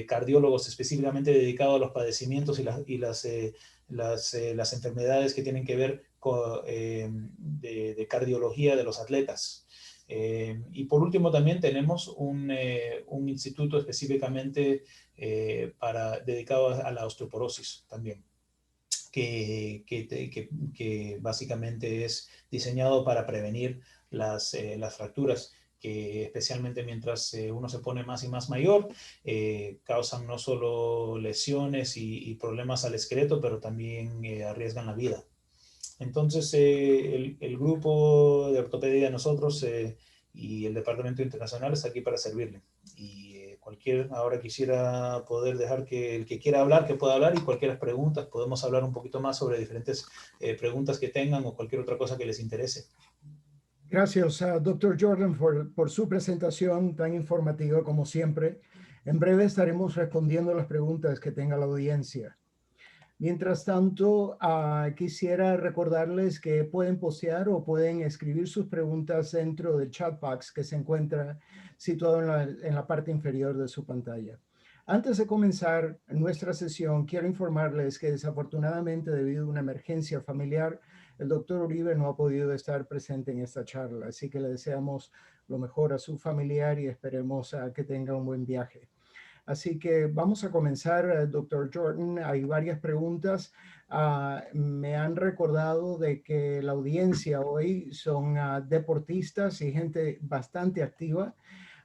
cardiólogos específicamente dedicados a los padecimientos y las enfermedades que tienen que ver con, de cardiología de los atletas. Y por último también tenemos un instituto específicamente dedicado a la osteoporosis también, que básicamente es diseñado para prevenir las fracturas, que especialmente mientras uno se pone más y más mayor, causan no solo lesiones y problemas al esqueleto, pero también arriesgan la vida. Entonces, el grupo de ortopedia de nosotros y el departamento internacional está aquí para servirle. Y ahora quisiera poder dejar que el que quiera hablar, que pueda hablar, y cualquier pregunta, podemos hablar un poquito más sobre diferentes preguntas que tengan o cualquier otra cosa que les interese.
Gracias, Dr. Jordan, por su presentación tan informativa como siempre. En breve estaremos respondiendo las preguntas que tenga la audiencia. Mientras tanto, quisiera recordarles que pueden postear o pueden escribir sus preguntas dentro del chat box que se encuentra situado en la parte inferior de su pantalla. Antes de comenzar nuestra sesión, quiero informarles que desafortunadamente, debido a una emergencia familiar, el doctor Uribe no ha podido estar presente en esta charla, así que le deseamos lo mejor a su familiar y esperemos que tenga un buen viaje. Así que vamos a comenzar, Dr. Jordan. Hay varias preguntas. Me han recordado de que la audiencia hoy son deportistas y gente bastante activa.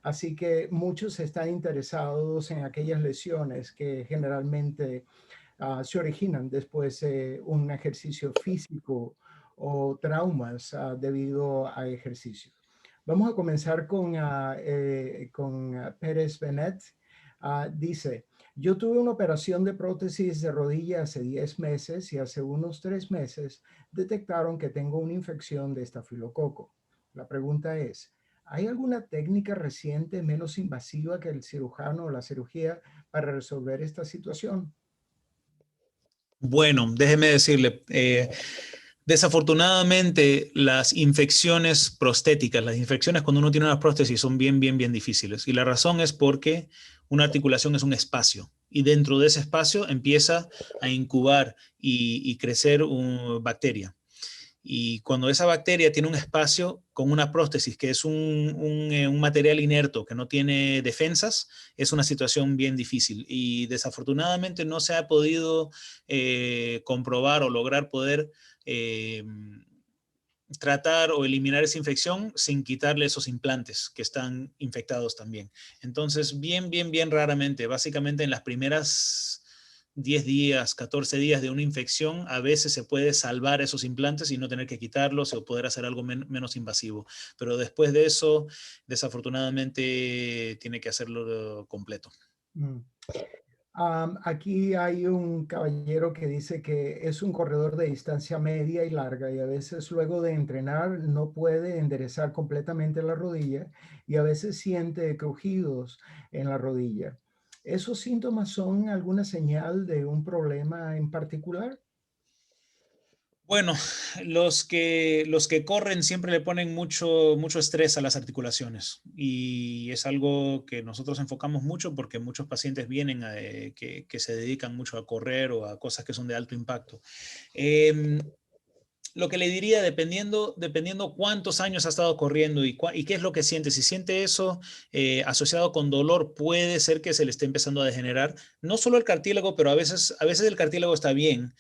Así que muchos están interesados en aquellas lesiones que generalmente se originan después de un ejercicio físico o traumas debido a ejercicio. Vamos a comenzar con Pérez Benet. Dice, yo tuve una operación de prótesis de rodilla hace 10 meses y hace unos 3 meses detectaron que tengo una infección de estafilococo. La pregunta es, ¿hay alguna técnica reciente menos invasiva que el cirujano o la cirugía para resolver esta situación?
Bueno, déjeme decirle, desafortunadamente las infecciones prostéticas, las infecciones cuando uno tiene una prótesis son bien difíciles. Y la razón es porque una articulación es un espacio y dentro de ese espacio empieza a incubar y crecer una bacteria. Y cuando esa bacteria tiene un espacio con una prótesis, que es un material inerto que no tiene defensas, es una situación bien difícil. Y desafortunadamente no se ha podido comprobar o lograr poder tratar o eliminar esa infección sin quitarle esos implantes que están infectados también. Entonces, bien raramente, básicamente en las primeras 10 días, 14 días de una infección, a veces se puede salvar esos implantes y no tener que quitarlos o poder hacer algo menos invasivo. Pero después de eso, desafortunadamente, tiene que hacerlo completo.
Aquí hay un caballero que dice que es un corredor de distancia media y larga y a veces luego de entrenar no puede enderezar completamente la rodilla y a veces siente crujidos en la rodilla. ¿Esos síntomas son alguna señal de un problema en particular?
Bueno, los que corren siempre le ponen mucho estrés a las articulaciones y es algo que nosotros enfocamos mucho porque muchos pacientes vienen que se dedican mucho a correr o a cosas que son de alto impacto. Lo que le diría, dependiendo cuántos años ha estado corriendo y qué es lo que siente. Si siente eso asociado con dolor, puede ser que se le esté empezando a degenerar. No solo el cartílago, pero a veces el cartílago está bien,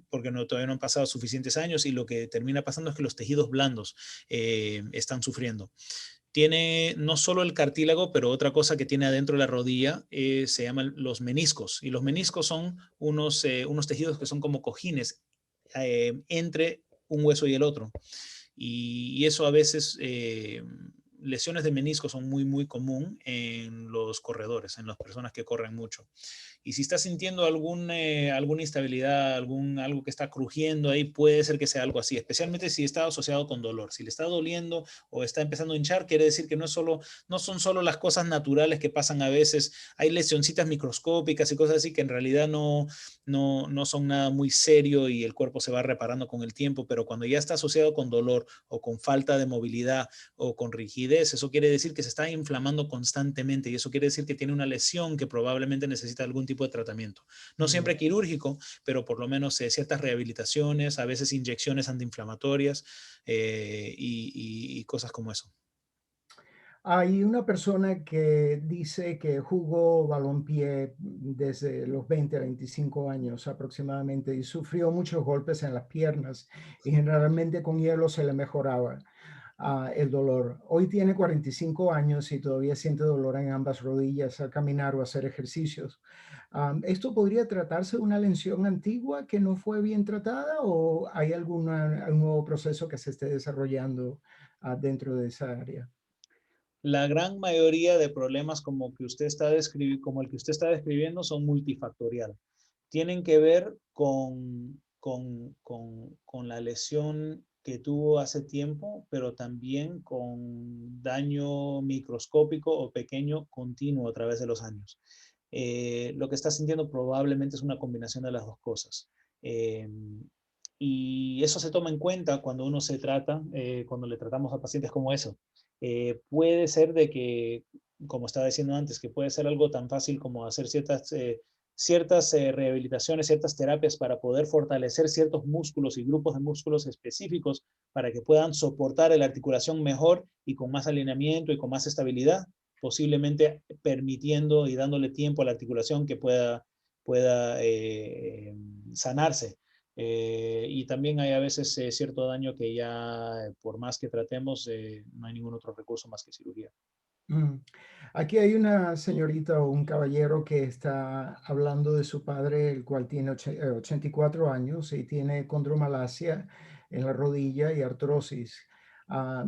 porque todavía no han pasado suficientes años y lo que termina pasando es que los tejidos blandos están sufriendo. Tiene no solo el cartílago, pero otra cosa que tiene adentro de la rodilla se llaman los meniscos. Y los meniscos son unos tejidos que son como cojines entre un hueso y el otro. Y eso a veces lesiones de menisco son muy común en los corredores, en las personas que corren mucho. Y si estás sintiendo alguna instabilidad, algo que está crujiendo ahí, puede ser que sea algo así, especialmente si está asociado con dolor. Si le está doliendo o está empezando a hinchar, quiere decir que no son solo las cosas naturales que pasan a veces. Hay lesioncitas microscópicas y cosas así que en realidad no son nada muy serio y el cuerpo se va reparando con el tiempo, pero cuando ya está asociado con dolor o con falta de movilidad o con rigidez, eso quiere decir que se está inflamando constantemente y eso quiere decir que tiene una lesión que probablemente necesita algún tipo de tratamiento. No siempre quirúrgico, pero por lo menos ciertas rehabilitaciones, a veces inyecciones antiinflamatorias y cosas como eso.
Hay una persona que dice que jugó balompié desde los 20 a 25 años aproximadamente y sufrió muchos golpes en las piernas y generalmente con hielo se le mejoraba el dolor. Hoy tiene 45 años y todavía siente dolor en ambas rodillas al caminar o hacer ejercicios. ¿Esto podría tratarse de una lesión antigua que no fue bien tratada o hay algún nuevo proceso que se esté desarrollando dentro de esa área?
La gran mayoría de problemas como el que usted está describiendo son multifactorial. Tienen que ver con la lesión que tuvo hace tiempo, pero también con daño microscópico o pequeño continuo a través de los años. Lo que está sintiendo probablemente es una combinación de las dos cosas. Y eso se toma en cuenta cuando uno cuando le tratamos a pacientes como eso. Puede ser de que, como estaba diciendo antes, que puede ser algo tan fácil como hacer ciertas rehabilitaciones, ciertas terapias para poder fortalecer ciertos músculos y grupos de músculos específicos para que puedan soportar la articulación mejor y con más alineamiento y con más estabilidad, posiblemente permitiendo y dándole tiempo a la articulación que pueda sanarse. Y también hay a veces cierto daño que ya por más que tratemos no hay ningún otro recurso más que cirugía.
Aquí hay una señorita o un caballero que está hablando de su padre, el cual tiene 84 años y tiene condromalacia en la rodilla y artrosis.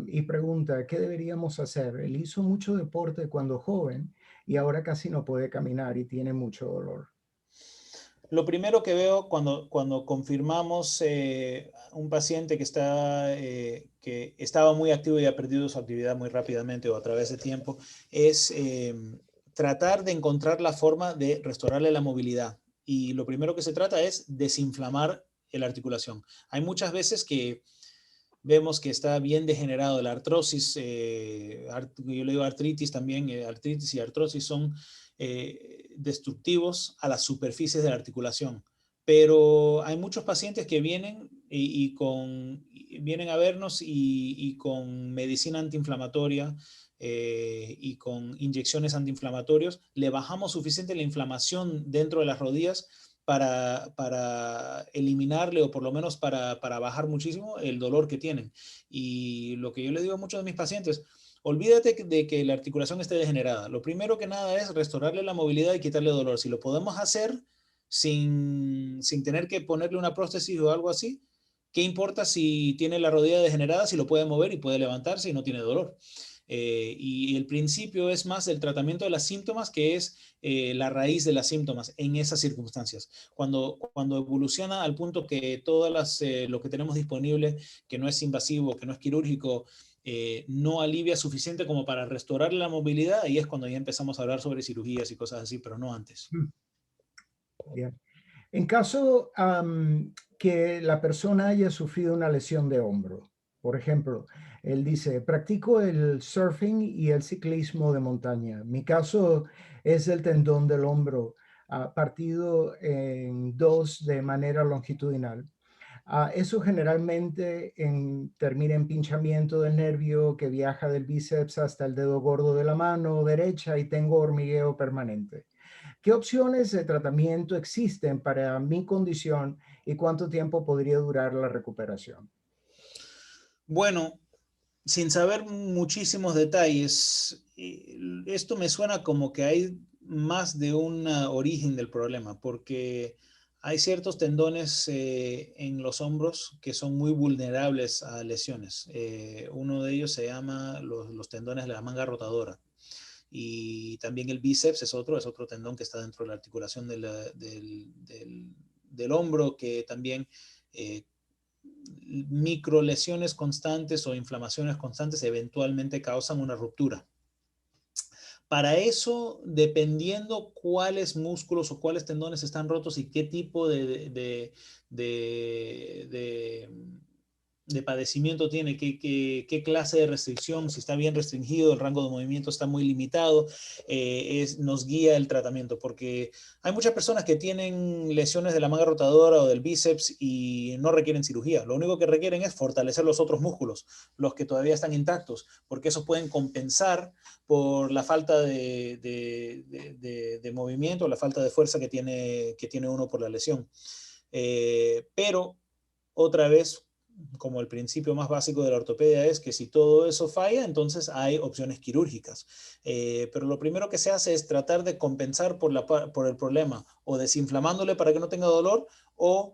Y pregunta, ¿qué deberíamos hacer? Él hizo mucho deporte cuando joven y ahora casi no puede caminar y tiene mucho dolor.
Lo primero que veo cuando confirmamos un paciente que estaba muy activo y ha perdido su actividad muy rápidamente o a través de tiempo es tratar de encontrar la forma de restaurarle la movilidad. Y lo primero que se trata es desinflamar la articulación. Hay muchas veces que vemos que está bien degenerado la artrosis, yo le digo artritis también, artritis y artrosis son destructivos a las superficies de la articulación. Pero hay muchos pacientes que vienen vienen a vernos y con medicina antiinflamatoria y con inyecciones antiinflamatorios le bajamos suficiente la inflamación dentro de las rodillas para eliminarle o por lo menos para bajar muchísimo el dolor que tienen. Y lo que yo le digo a muchos de mis pacientes, olvídate de que la articulación esté degenerada. Lo primero que nada es restaurarle la movilidad y quitarle dolor. Si lo podemos hacer sin tener que ponerle una prótesis o algo así, ¿qué importa si tiene la rodilla degenerada, si lo puede mover y puede levantarse y no tiene dolor? Y el principio es más el tratamiento de los síntomas, que es la raíz de los síntomas en esas circunstancias. Cuando evoluciona al punto que lo que tenemos disponible, que no es invasivo, que no es quirúrgico, no alivia suficiente como para restaurar la movilidad, ahí es cuando ya empezamos a hablar sobre cirugías y cosas así, pero no antes.
Bien. En caso que la persona haya sufrido una lesión de hombro, por ejemplo, él dice, practico el surfing y el ciclismo de montaña. Mi caso es el tendón del hombro partido en dos de manera longitudinal. Eso generalmente termina en pinchamiento del nervio que viaja del bíceps hasta el dedo gordo de la mano derecha y tengo hormigueo permanente. ¿Qué opciones de tratamiento existen para mi condición y cuánto tiempo podría durar la recuperación?
Bueno, sin saber muchísimos detalles, esto me suena como que hay más de un origen del problema, porque Hay ciertos tendones en los hombros que son muy vulnerables a lesiones. Uno de ellos se llama los tendones de la manga rotadora. Y también el bíceps es otro tendón que está dentro de la articulación del hombro, que también micro lesiones constantes o inflamaciones constantes eventualmente causan una ruptura. Para eso, dependiendo cuáles músculos o cuáles tendones están rotos y qué tipo de padecimiento tiene, qué clase de restricción, si está bien restringido, el rango de movimiento está muy limitado, nos guía el tratamiento, porque hay muchas personas que tienen lesiones de la manga rotadora o del bíceps y no requieren cirugía. Lo único que requieren es fortalecer los otros músculos, los que todavía están intactos, porque esos pueden compensar por la falta de movimiento, la falta de fuerza que tiene uno por la lesión. Pero, otra vez, como el principio más básico de la ortopedia es que si todo eso falla, entonces hay opciones quirúrgicas. Pero lo primero que se hace es tratar de compensar por el problema, o desinflamándole para que no tenga dolor, o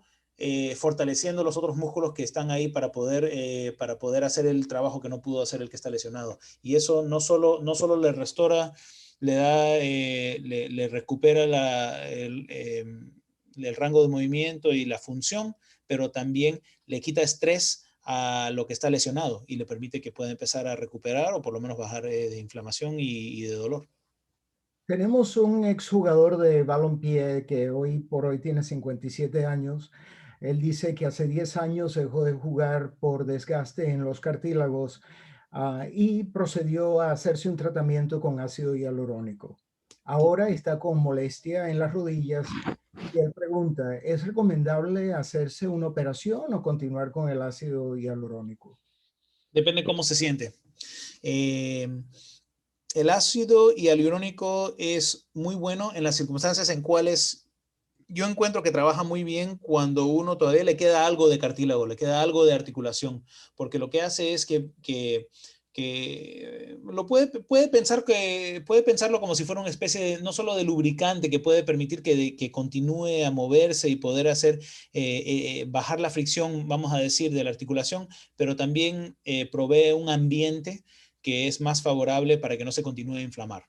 fortaleciendo los otros músculos que están ahí para poder hacer el trabajo que no pudo hacer el que está lesionado. Y eso no solo le restaura, le recupera el rango de movimiento y la función, pero también le quita estrés a lo que está lesionado y le permite que pueda empezar a recuperar o por lo menos bajar de inflamación y de dolor.
Tenemos un exjugador de balompié que hoy por hoy tiene 57 años. Él dice que hace 10 años dejó de jugar por desgaste en los cartílagos y procedió a hacerse un tratamiento con ácido hialurónico. Ahora está con molestia en las rodillas y él pregunta, ¿es recomendable hacerse una operación o continuar con el ácido hialurónico?
Depende cómo se siente. El ácido hialurónico es muy bueno en las circunstancias en cuales yo encuentro que trabaja muy bien cuando uno todavía le queda algo de cartílago, le queda algo de articulación, porque lo que hace es que lo puede pensarlo como si fuera una especie de, no solo de lubricante que puede permitir que continúe a moverse y poder hacer bajar la fricción, vamos a decir, de la articulación, pero también provee un ambiente que es más favorable para que no se continúe a inflamar.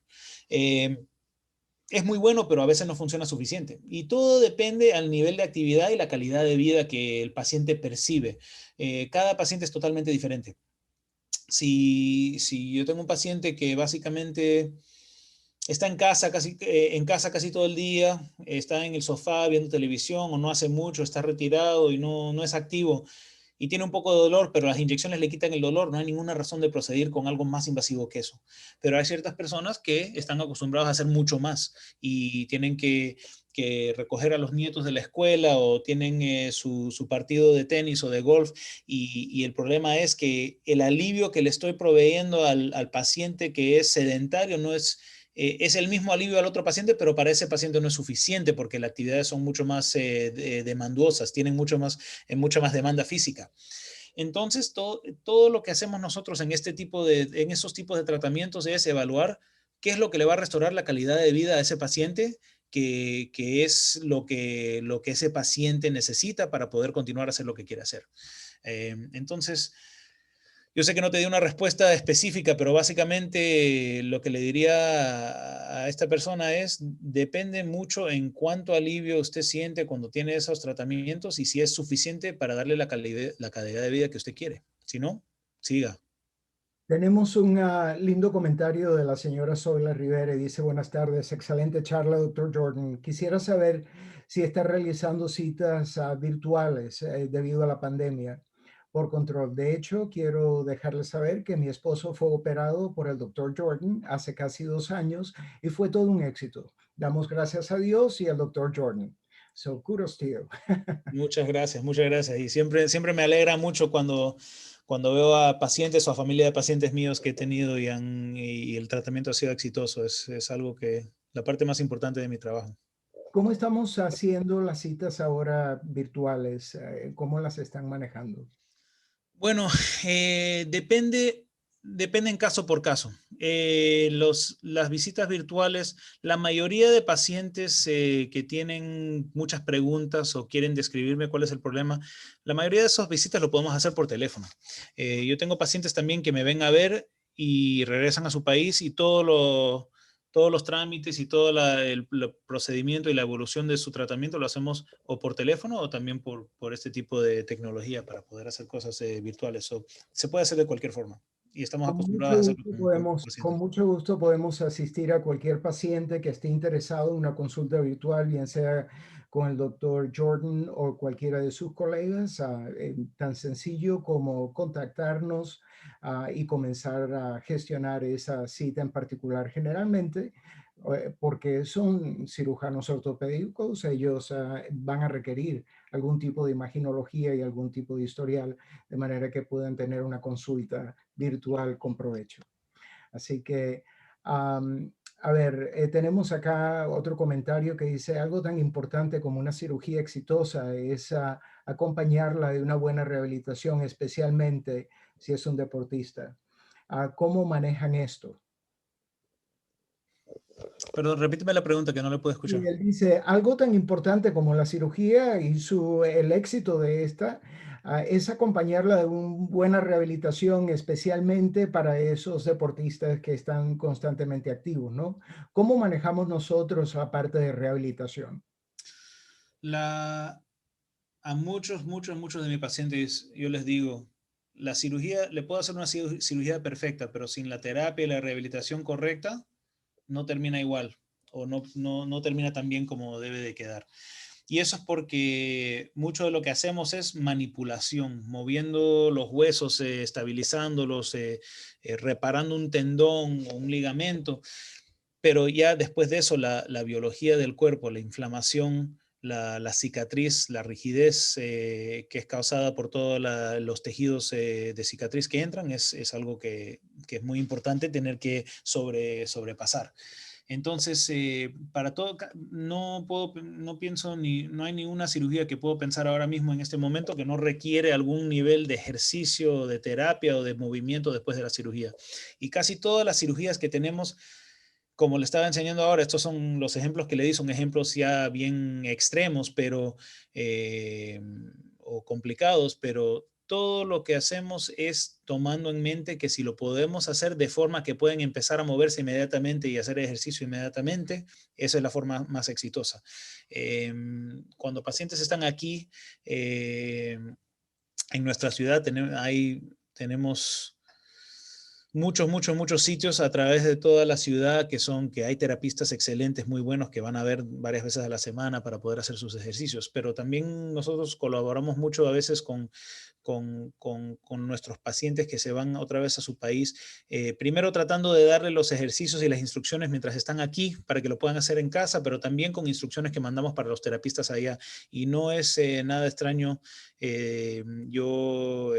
Es muy bueno, pero a veces no funciona suficiente. Y todo depende al nivel de actividad y la calidad de vida que el paciente percibe. Cada paciente es totalmente diferente. Si yo tengo un paciente que básicamente está en casa casi todo el día, está en el sofá viendo televisión o no hace mucho, está retirado y no es activo y tiene un poco de dolor, pero las inyecciones le quitan el dolor, no hay ninguna razón de proceder con algo más invasivo que eso. Pero hay ciertas personas que están acostumbradas a hacer mucho más y tienen que recoger a los nietos de la escuela o tienen su partido de tenis o de golf y el problema es que el alivio que le estoy proveyendo al paciente que es sedentario no es el mismo alivio al otro paciente, pero para ese paciente no es suficiente porque las actividades son mucho más demanduosas, tienen mucha más demanda física. Entonces, todo lo que hacemos nosotros en esos tipos de tratamientos es evaluar qué es lo que le va a restaurar la calidad de vida a ese paciente, que es lo que ese paciente necesita para poder continuar a hacer lo que quiere hacer. Entonces, yo sé que no te di una respuesta específica, pero básicamente lo que le diría a esta persona es, depende mucho en cuánto alivio usted siente cuando tiene esos tratamientos y si es suficiente para darle la calidad de vida que usted quiere. Si no, siga.
Tenemos un lindo comentario de la señora Zoila Rivera y dice, buenas tardes, excelente charla, doctor Jordan. Quisiera saber si está realizando citas virtuales debido a la pandemia por control. De hecho, quiero dejarles saber que mi esposo fue operado por el doctor Jordan hace casi 2 años y fue todo un éxito. Damos gracias a Dios y al doctor Jordan. So, kudos to you.
Muchas gracias, muchas gracias. Y siempre me alegra mucho cuando veo a pacientes o a familia de pacientes míos que he tenido y el tratamiento ha sido exitoso. Es algo que, la parte más importante de mi trabajo.
¿Cómo estamos haciendo las citas ahora virtuales? ¿Cómo las están manejando?
Bueno, depende Dependen caso por caso. Las visitas virtuales, la mayoría de pacientes que tienen muchas preguntas o quieren describirme cuál es el problema, la mayoría de esas visitas lo podemos hacer por teléfono. Yo tengo pacientes también que me ven a ver y regresan a su país y todos los trámites y todo el procedimiento y la evolución de su tratamiento lo hacemos o por teléfono o también por este tipo de tecnología para poder hacer cosas virtuales. Se puede hacer de cualquier forma y estamos acostumbrados a hacerlo con
Con
pacientes.
mucho gusto podemos asistir a cualquier paciente que esté interesado en una consulta virtual, bien sea con el doctor Jordan o cualquiera de sus colegas, tan sencillo como contactarnos y comenzar a gestionar esa cita en particular. Generalmente, porque son cirujanos ortopédicos, ellos van a requerir algún tipo de imaginología y algún tipo de historial, de manera que puedan tener una consulta virtual con provecho. Así que, a ver, tenemos acá otro comentario que dice, algo tan importante como una cirugía exitosa es acompañarla de una buena rehabilitación, especialmente si es un deportista. ¿Cómo manejan esto?
Perdón, repíteme la pregunta que no le puedo escuchar.
Y él dice, algo tan importante como la cirugía y el éxito de esta es acompañarla de una buena rehabilitación, especialmente para esos deportistas que están constantemente activos, ¿no? ¿Cómo manejamos nosotros la parte de rehabilitación?
A muchos de mis pacientes, yo les digo, la cirugía, le puedo hacer una cirugía perfecta, pero sin la terapia y la rehabilitación correcta, no termina igual o no termina tan bien como debe de quedar. Y eso es porque mucho de lo que hacemos es manipulación, moviendo los huesos, estabilizándolos, reparando un tendón o un ligamento, pero ya después de eso la biología del cuerpo, la inflamación, la cicatriz, la rigidez que es causada por todos los tejidos de cicatriz que entran, es algo que es muy importante tener que sobrepasar. Entonces, para todo, no pienso no hay ninguna cirugía que puedo pensar ahora mismo en este momento que no requiere algún nivel de ejercicio, de terapia o de movimiento después de la cirugía. Y casi todas las cirugías que tenemos, como le estaba enseñando ahora, estos son los ejemplos que le di, son ejemplos ya bien extremos, pero, o complicados, pero todo lo que hacemos es tomando en mente que si lo podemos hacer de forma que pueden empezar a moverse inmediatamente y hacer ejercicio inmediatamente, esa es la forma más exitosa. Cuando pacientes están aquí, en nuestra ciudad tenemos muchos sitios a través de toda la ciudad que hay terapistas excelentes, muy buenos, que van a ver varias veces a la semana para poder hacer sus ejercicios. Pero también nosotros colaboramos mucho a veces con nuestros pacientes que se van otra vez a su país, primero tratando de darle los ejercicios y las instrucciones mientras están aquí para que lo puedan hacer en casa, pero también con instrucciones que mandamos para los terapistas allá. Y no es nada extraño yo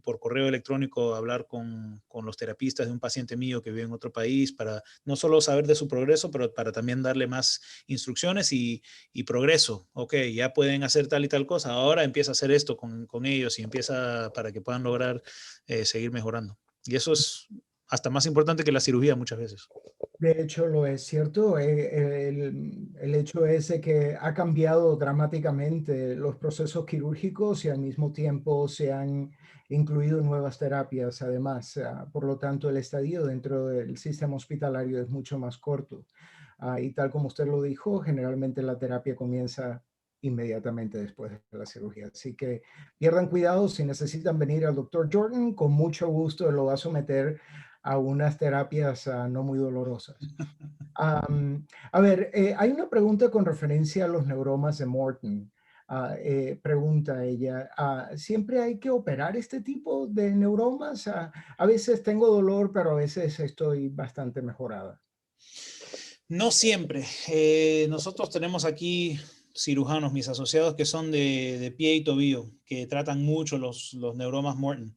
por correo electrónico hablar con los terapistas de un paciente mío que vive en otro país para no solo saber de su progreso, pero para también darle más instrucciones y progreso. Ok, ya pueden hacer tal y tal cosa, ahora empieza a hacer esto con ellos y empieza para que puedan lograr seguir mejorando. Y eso es hasta más importante que la cirugía muchas veces.
De hecho, lo es cierto. El hecho es de que ha cambiado dramáticamente los procesos quirúrgicos y al mismo tiempo se han incluido nuevas terapias. Además, por lo tanto, el estadio dentro del sistema hospitalario es mucho más corto. Y tal como usted lo dijo, generalmente la terapia comienza inmediatamente después de la cirugía. Así que pierdan cuidado. Si necesitan venir al doctor Jordan, con mucho gusto lo va a someter a unas terapias no muy dolorosas. A ver, hay una pregunta con referencia a los neuromas de Morton. Pregunta ella, ¿siempre hay que operar este tipo de neuromas? A veces tengo dolor, pero a veces estoy bastante mejorada.
No siempre. Nosotros tenemos aquí cirujanos, mis asociados, que son de pie y tobillo, que tratan mucho los neuromas Morton.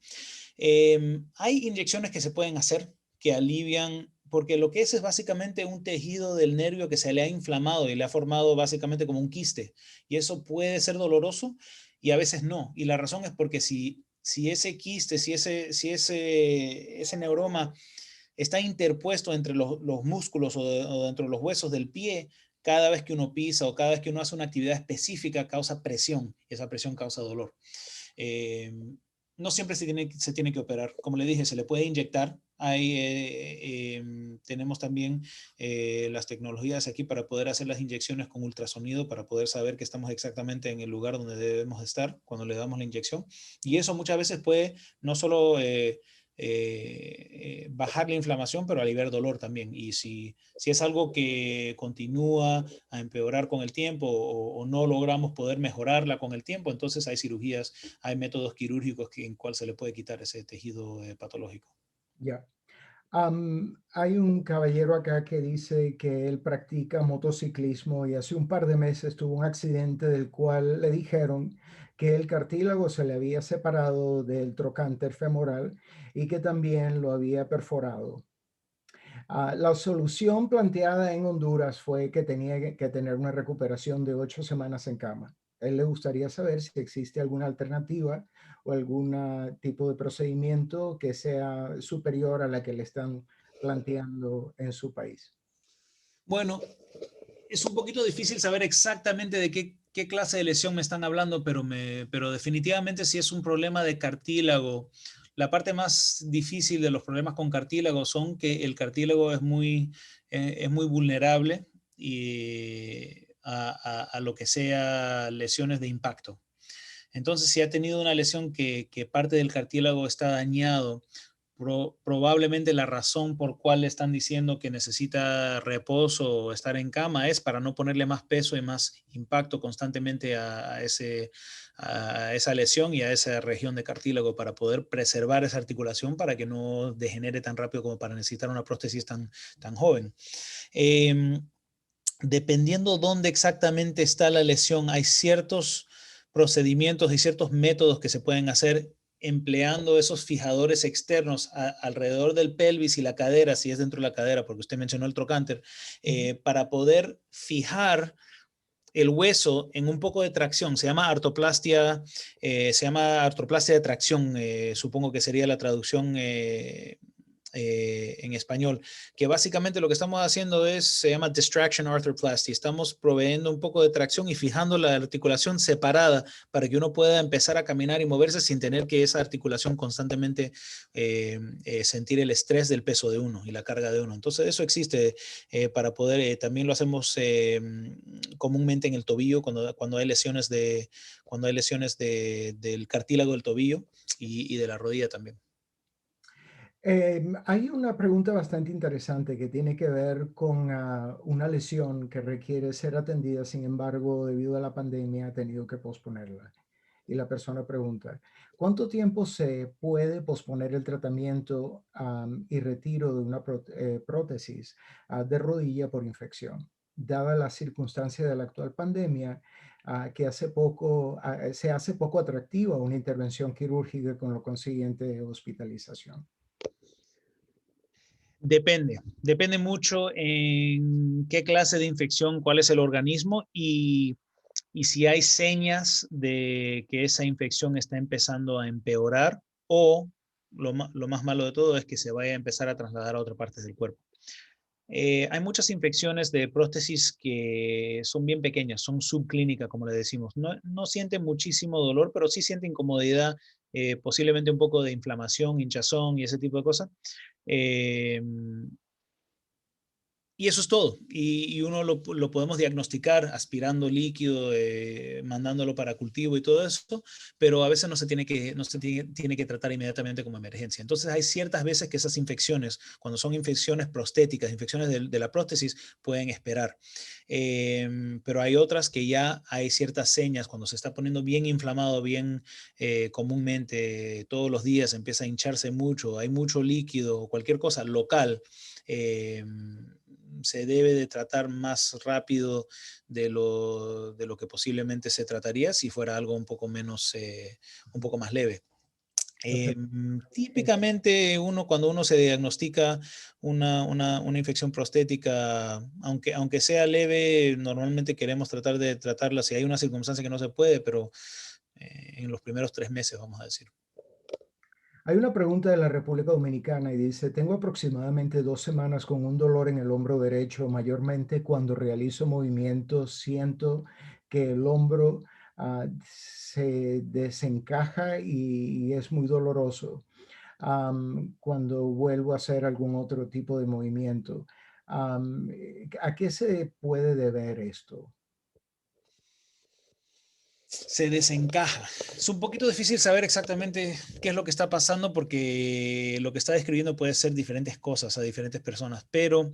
Hay inyecciones que se pueden hacer que alivian, porque lo que es básicamente un tejido del nervio que se le ha inflamado y le ha formado básicamente como un quiste. Y eso puede ser doloroso y a veces no. Y la razón es porque si si ese quiste, si ese neuroma está interpuesto entre los músculos o dentro de los huesos del pie, cada vez que uno pisa o cada vez que uno hace una actividad específica causa presión, y esa presión causa dolor. No siempre se tiene que operar. Como le dije, se le puede inyectar. Tenemos también las tecnologías aquí para poder hacer las inyecciones con ultrasonido, para poder saber que estamos exactamente en el lugar donde debemos estar cuando le damos la inyección. Y eso muchas veces puede no solo bajar la inflamación, pero aliviar dolor también. Y si es algo que continúa a empeorar con el tiempo o no logramos poder mejorarla con el tiempo, entonces hay cirugías, hay métodos quirúrgicos en cual se le puede quitar ese tejido patológico.
Ya. Hay un caballero acá que dice que él practica motociclismo y hace un par de meses tuvo un accidente del cual le dijeron que el cartílago se le había separado del trocánter femoral y que también lo había perforado. La solución planteada en Honduras fue que tenía que tener una recuperación de 8 semanas en cama. Él le gustaría saber si existe alguna alternativa o algún tipo de procedimiento que sea superior a la que le están planteando en su país.
Bueno, es un poquito difícil saber exactamente de qué clase de lesión me están hablando, pero definitivamente si es un problema de cartílago. La parte más difícil de los problemas con cartílago son que el cartílago es muy vulnerable a lo que sea lesiones de impacto. Entonces, si ha tenido una lesión que parte del cartílago está dañado, probablemente la razón por cual le están diciendo que necesita reposo o estar en cama es para no ponerle más peso y más impacto constantemente a esa lesión y a esa región de cartílago, para poder preservar esa articulación para que no degenere tan rápido como para necesitar una prótesis tan joven. Dependiendo dónde exactamente está la lesión, hay ciertos procedimientos y ciertos métodos que se pueden hacer empleando esos fijadores externos alrededor del pelvis y la cadera, si es dentro de la cadera, porque usted mencionó el trocánter, para poder fijar el hueso en un poco de tracción. Se llama artroplastia de tracción, supongo que sería la traducción en español, que básicamente lo que estamos haciendo se llama distraction arthroplasty. Estamos proveyendo un poco de tracción y fijando la articulación separada para que uno pueda empezar a caminar y moverse sin tener que esa articulación constantemente sentir el estrés del peso de uno y la carga de uno. Entonces eso existe para poder, también lo hacemos comúnmente en el tobillo cuando hay lesiones del cartílago del tobillo y de la rodilla también.
Hay una pregunta bastante interesante que tiene que ver con una lesión que requiere ser atendida, sin embargo, debido a la pandemia ha tenido que posponerla. Y la persona pregunta, ¿cuánto tiempo se puede posponer el tratamiento y retiro de una prótesis de rodilla por infección? Dada la circunstancia de la actual pandemia, que se hace poco atractiva una intervención quirúrgica con lo consiguiente hospitalización.
Depende mucho en qué clase de infección, cuál es el organismo y si hay señas de que esa infección está empezando a empeorar, o lo más malo de todo es que se vaya a empezar a trasladar a otras partes del cuerpo. Hay muchas infecciones de prótesis que son bien pequeñas, son subclínicas, como le decimos. No sienten muchísimo dolor, pero sí sienten incomodidad, posiblemente un poco de inflamación, hinchazón y ese tipo de cosas. Eh, y eso es todo. Y uno lo podemos diagnosticar aspirando líquido, mandándolo para cultivo y todo eso, pero a veces no se tiene que tratar inmediatamente como emergencia. Entonces hay ciertas veces que esas infecciones, cuando son infecciones prostéticas, infecciones de la prótesis, pueden esperar. Pero hay otras que ya hay ciertas señas, cuando se está poniendo bien inflamado, bien comúnmente todos los días empieza a hincharse mucho, hay mucho líquido o cualquier cosa local. Se debe de tratar más rápido de lo que posiblemente se trataría si fuera algo un poco más leve. Típicamente cuando uno se diagnostica una infección prostética, aunque sea leve, normalmente queremos tratar de tratarla si hay una circunstancia que no se puede, pero en los primeros 3 meses, vamos a decir.
Hay una pregunta de la República Dominicana y dice, tengo aproximadamente 2 semanas con un dolor en el hombro derecho. Mayormente cuando realizo movimientos siento que el hombro se desencaja y es muy doloroso cuando vuelvo a hacer algún otro tipo de movimiento. ¿A qué se puede deber esto?
Se desencaja. Es un poquito difícil saber exactamente qué es lo que está pasando porque lo que está describiendo puede ser diferentes cosas a diferentes personas, pero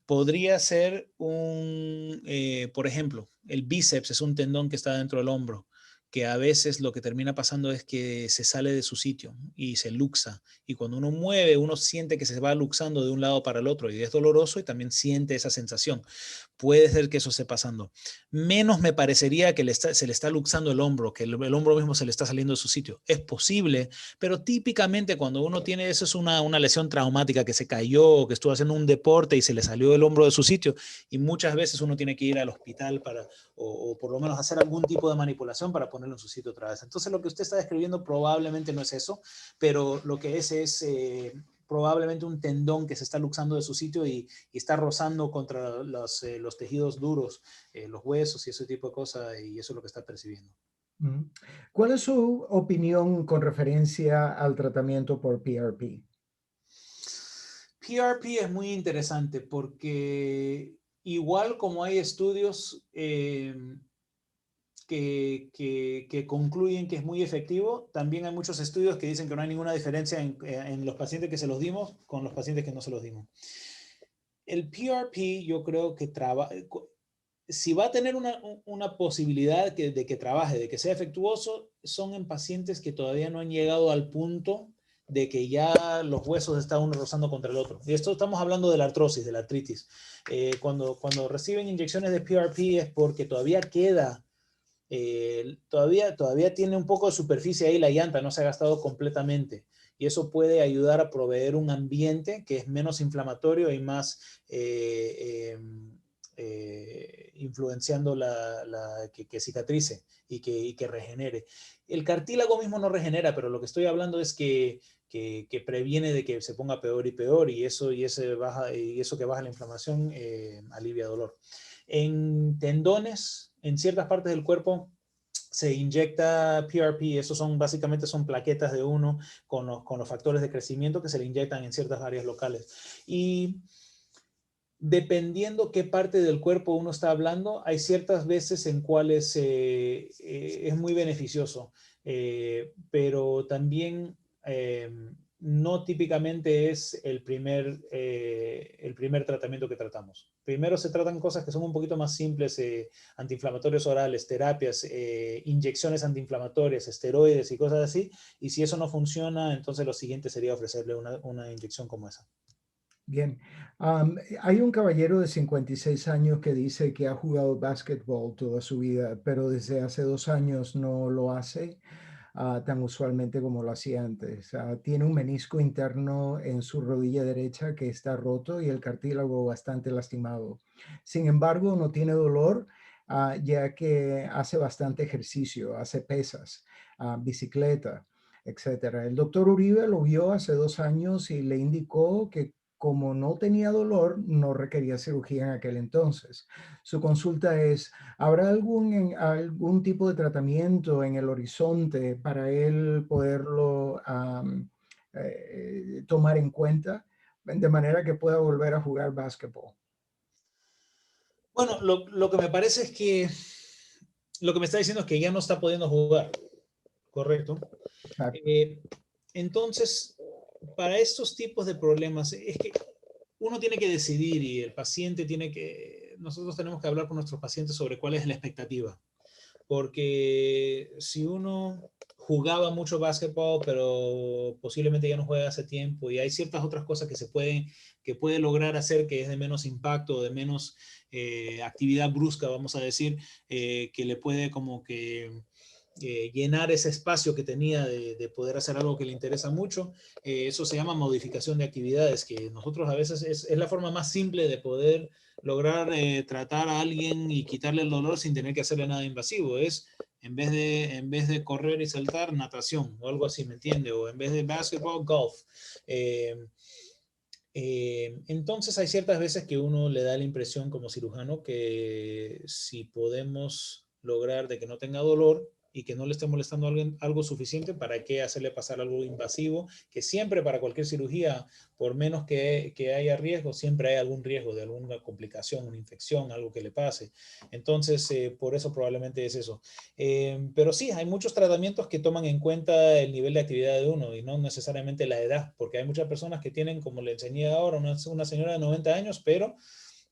podría ser por ejemplo, el bíceps es un tendón que está dentro del hombro, que a veces lo que termina pasando es que se sale de su sitio y se luxa. Y cuando uno mueve, uno siente que se va luxando de un lado para el otro y es doloroso y también siente esa sensación. Puede ser que eso esté pasando. Menos me parecería que se le está luxando el hombro, que el hombro mismo se le está saliendo de su sitio. Es posible, pero típicamente cuando uno tiene eso es una lesión traumática, que se cayó, que estuvo haciendo un deporte y se le salió el hombro de su sitio. Y muchas veces uno tiene que ir al hospital o por lo menos hacer algún tipo de manipulación para ponerlo en su sitio otra vez. Entonces lo que usted está describiendo probablemente no es eso, pero lo que es probablemente un tendón que se está luxando de su sitio y está rozando contra los tejidos duros, los huesos y ese tipo de cosas, y eso es lo que está percibiendo.
¿Cuál es su opinión con referencia al tratamiento por PRP?
PRP es muy interesante porque igual como hay estudios que concluyen que es muy efectivo, también hay muchos estudios que dicen que no hay ninguna diferencia en los pacientes que se los dimos con los pacientes que no se los dimos. El PRP yo creo que si va a tener una posibilidad de que trabaje, de que sea efectuoso, son en pacientes que todavía no han llegado al punto de que ya los huesos están uno rozando contra el otro. Y esto estamos hablando de la artrosis, de la artritis. Cuando reciben inyecciones de PRP es porque todavía queda, todavía tiene un poco de superficie ahí la llanta, no se ha gastado completamente. Y eso puede ayudar a proveer un ambiente que es menos inflamatorio y más influenciando que cicatrice y que regenere. El cartílago mismo no regenera, pero lo que estoy hablando es que previene de que se ponga peor y peor, y eso que baja la inflamación alivia dolor. En tendones, en ciertas partes del cuerpo, se inyecta PRP. Esos básicamente son plaquetas de uno con los factores de crecimiento que se le inyectan en ciertas áreas locales. Y dependiendo qué parte del cuerpo uno está hablando, hay ciertas veces en cuales es muy beneficioso, pero también no típicamente es el primer tratamiento que tratamos. Primero se tratan cosas que son un poquito más simples, antiinflamatorios orales, terapias, inyecciones antiinflamatorias, esteroides y cosas así, y si eso no funciona, entonces lo siguiente sería ofrecerle una inyección como esa.
Bien, hay un caballero de 56 años que dice que ha jugado básquetbol toda su vida, pero desde hace 2 años no lo hace tan usualmente como lo hacía antes. Tiene un menisco interno en su rodilla derecha que está roto y el cartílago bastante lastimado. Sin embargo, no tiene dolor ya que hace bastante ejercicio, hace pesas, bicicleta, etcétera. El doctor Uribe lo vio hace 2 años y le indicó que como no tenía dolor, no requería cirugía en aquel entonces. Su consulta es, ¿habrá algún tipo de tratamiento en el horizonte para él poderlo tomar en cuenta de manera que pueda volver a jugar básquetbol?
Bueno, lo que me parece es que lo que me está diciendo es que ya no está pudiendo jugar, ¿correcto?
Exacto.
Entonces, para estos tipos de problemas, es que uno tiene que decidir y nosotros tenemos que hablar con nuestros pacientes sobre cuál es la expectativa. Porque si uno jugaba mucho básquetbol, pero posiblemente ya no juega hace tiempo, y hay ciertas otras cosas que puede lograr hacer que es de menos impacto, de menos actividad brusca, vamos a decir, que le puede como que llenar ese espacio que tenía de poder hacer algo que le interesa mucho. Eso se llama modificación de actividades, que nosotros a veces es la forma más simple de poder lograr tratar a alguien y quitarle el dolor sin tener que hacerle nada invasivo. Es En vez de correr y saltar, natación o algo así, ¿me entiende? O en vez de basketball, golf. Entonces hay ciertas veces que uno le da la impresión como cirujano que si podemos lograr de que no tenga dolor y que no le esté molestando algo suficiente, ¿para qué hacerle pasar algo invasivo? Que siempre para cualquier cirugía, por menos que haya riesgo, siempre hay algún riesgo de alguna complicación, una infección, algo que le pase. Entonces, por eso probablemente es eso. Pero sí, hay muchos tratamientos que toman en cuenta el nivel de actividad de uno y no necesariamente la edad, porque hay muchas personas que tienen, como le enseñé ahora, una señora de 90 años, pero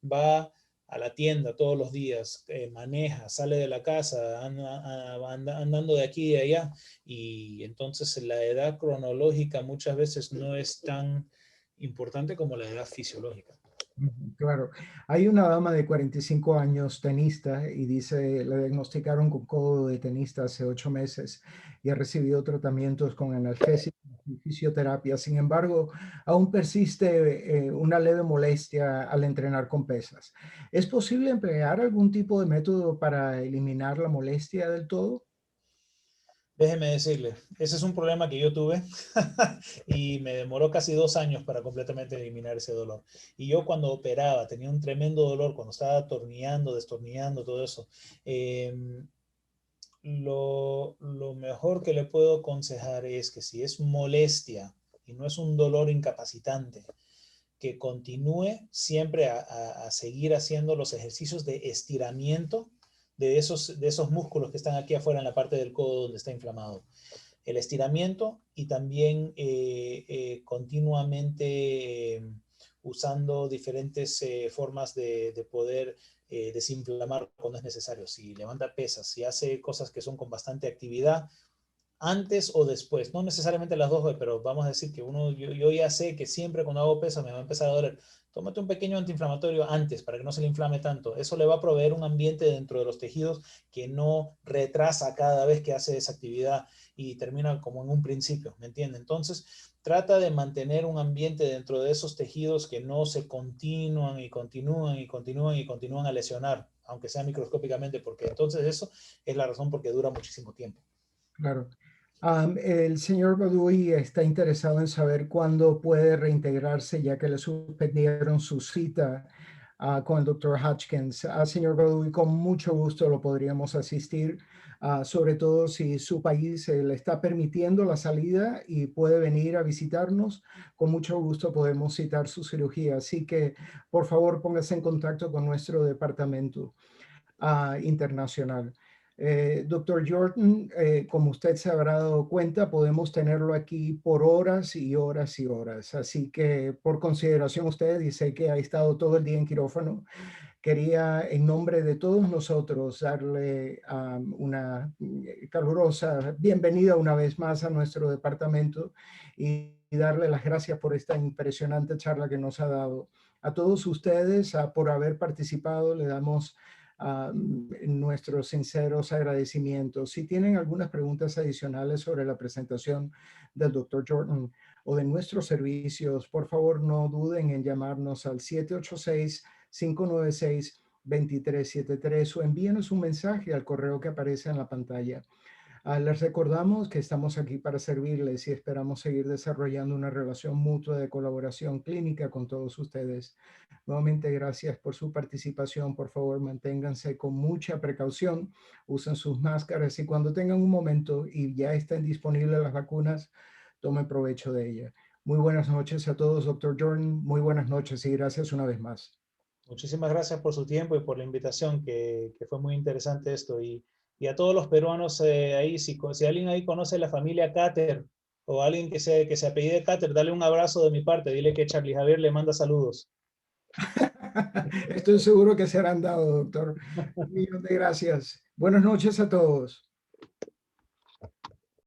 va a la tienda todos los días, maneja, sale de la casa, anda andando de aquí y de allá, y entonces la edad cronológica muchas veces no es tan importante como la edad fisiológica.
Claro, hay una dama de 45 años, tenista, y dice, le diagnosticaron con codo de tenista hace 8 meses y ha recibido tratamientos con analgésicos y fisioterapia. Sin embargo, aún persiste una leve molestia al entrenar con pesas. ¿Es posible emplear algún tipo de método para eliminar la molestia del todo?
Déjeme decirle, ese es un problema que yo tuve y me demoró casi 2 años para completamente eliminar ese dolor. Y yo cuando operaba tenía un tremendo dolor, cuando estaba atornillando, destornillando, todo eso. Lo mejor que le puedo aconsejar es que si es molestia y no es un dolor incapacitante, que continúe siempre a seguir haciendo los ejercicios de estiramiento de esos músculos que están aquí afuera en la parte del codo donde está inflamado. El estiramiento y también continuamente usando diferentes formas de poder desinflamar cuando es necesario. Si levanta pesas, si hace cosas que son con bastante actividad, antes o después, no necesariamente las dos, pero vamos a decir que yo ya sé que siempre cuando hago pesas me va a empezar a doler. Tómate un pequeño antiinflamatorio antes para que no se le inflame tanto. Eso le va a proveer un ambiente dentro de los tejidos que no retrasa cada vez que hace esa actividad y termina como en un principio, ¿me entiende? Entonces, trata de mantener un ambiente dentro de esos tejidos que no se continúan y continúan y continúan y continúan a lesionar, aunque sea microscópicamente, porque entonces eso es la razón por qué dura muchísimo tiempo.
Claro. El señor Baduy está interesado en saber cuándo puede reintegrarse, ya que le suspendieron su cita con el doctor Hodgkins. Señor Baduy, con mucho gusto lo podríamos asistir, sobre todo si su país le está permitiendo la salida y puede venir a visitarnos. Con mucho gusto podemos citar su cirugía. Así que, por favor, póngase en contacto con nuestro departamento internacional. Doctor Jordan, como usted se habrá dado cuenta, podemos tenerlo aquí por horas y horas y horas. Así que por consideración usted, y sé que ha estado todo el día en quirófano, quería en nombre de todos nosotros darle una calurosa bienvenida una vez más a nuestro departamento y darle las gracias por esta impresionante charla que nos ha dado. A todos ustedes por haber participado, le damos nuestros sinceros agradecimientos. Si tienen algunas preguntas adicionales sobre la presentación del Dr. Jordan o de nuestros servicios, por favor no duden en llamarnos al 786-596-2373 o envíenos un mensaje al correo que aparece en la pantalla. Les recordamos que estamos aquí para servirles y esperamos seguir desarrollando una relación mutua de colaboración clínica con todos ustedes. Nuevamente, gracias por su participación. Por favor, manténganse con mucha precaución, usen sus máscaras y cuando tengan un momento y ya estén disponibles las vacunas, tomen provecho de ellas. Muy buenas noches a todos, doctor Jordan. Muy buenas noches y gracias una vez más.
Muchísimas gracias por su tiempo y por la invitación, que fue muy interesante esto. Y a todos los peruanos ahí, si alguien ahí conoce la familia Cáter o alguien que se apellide Cáter, dale un abrazo de mi parte, dile que Charlie Javier le manda saludos.
Estoy seguro que serán dados, doctor. Un millón de gracias. Buenas noches a todos.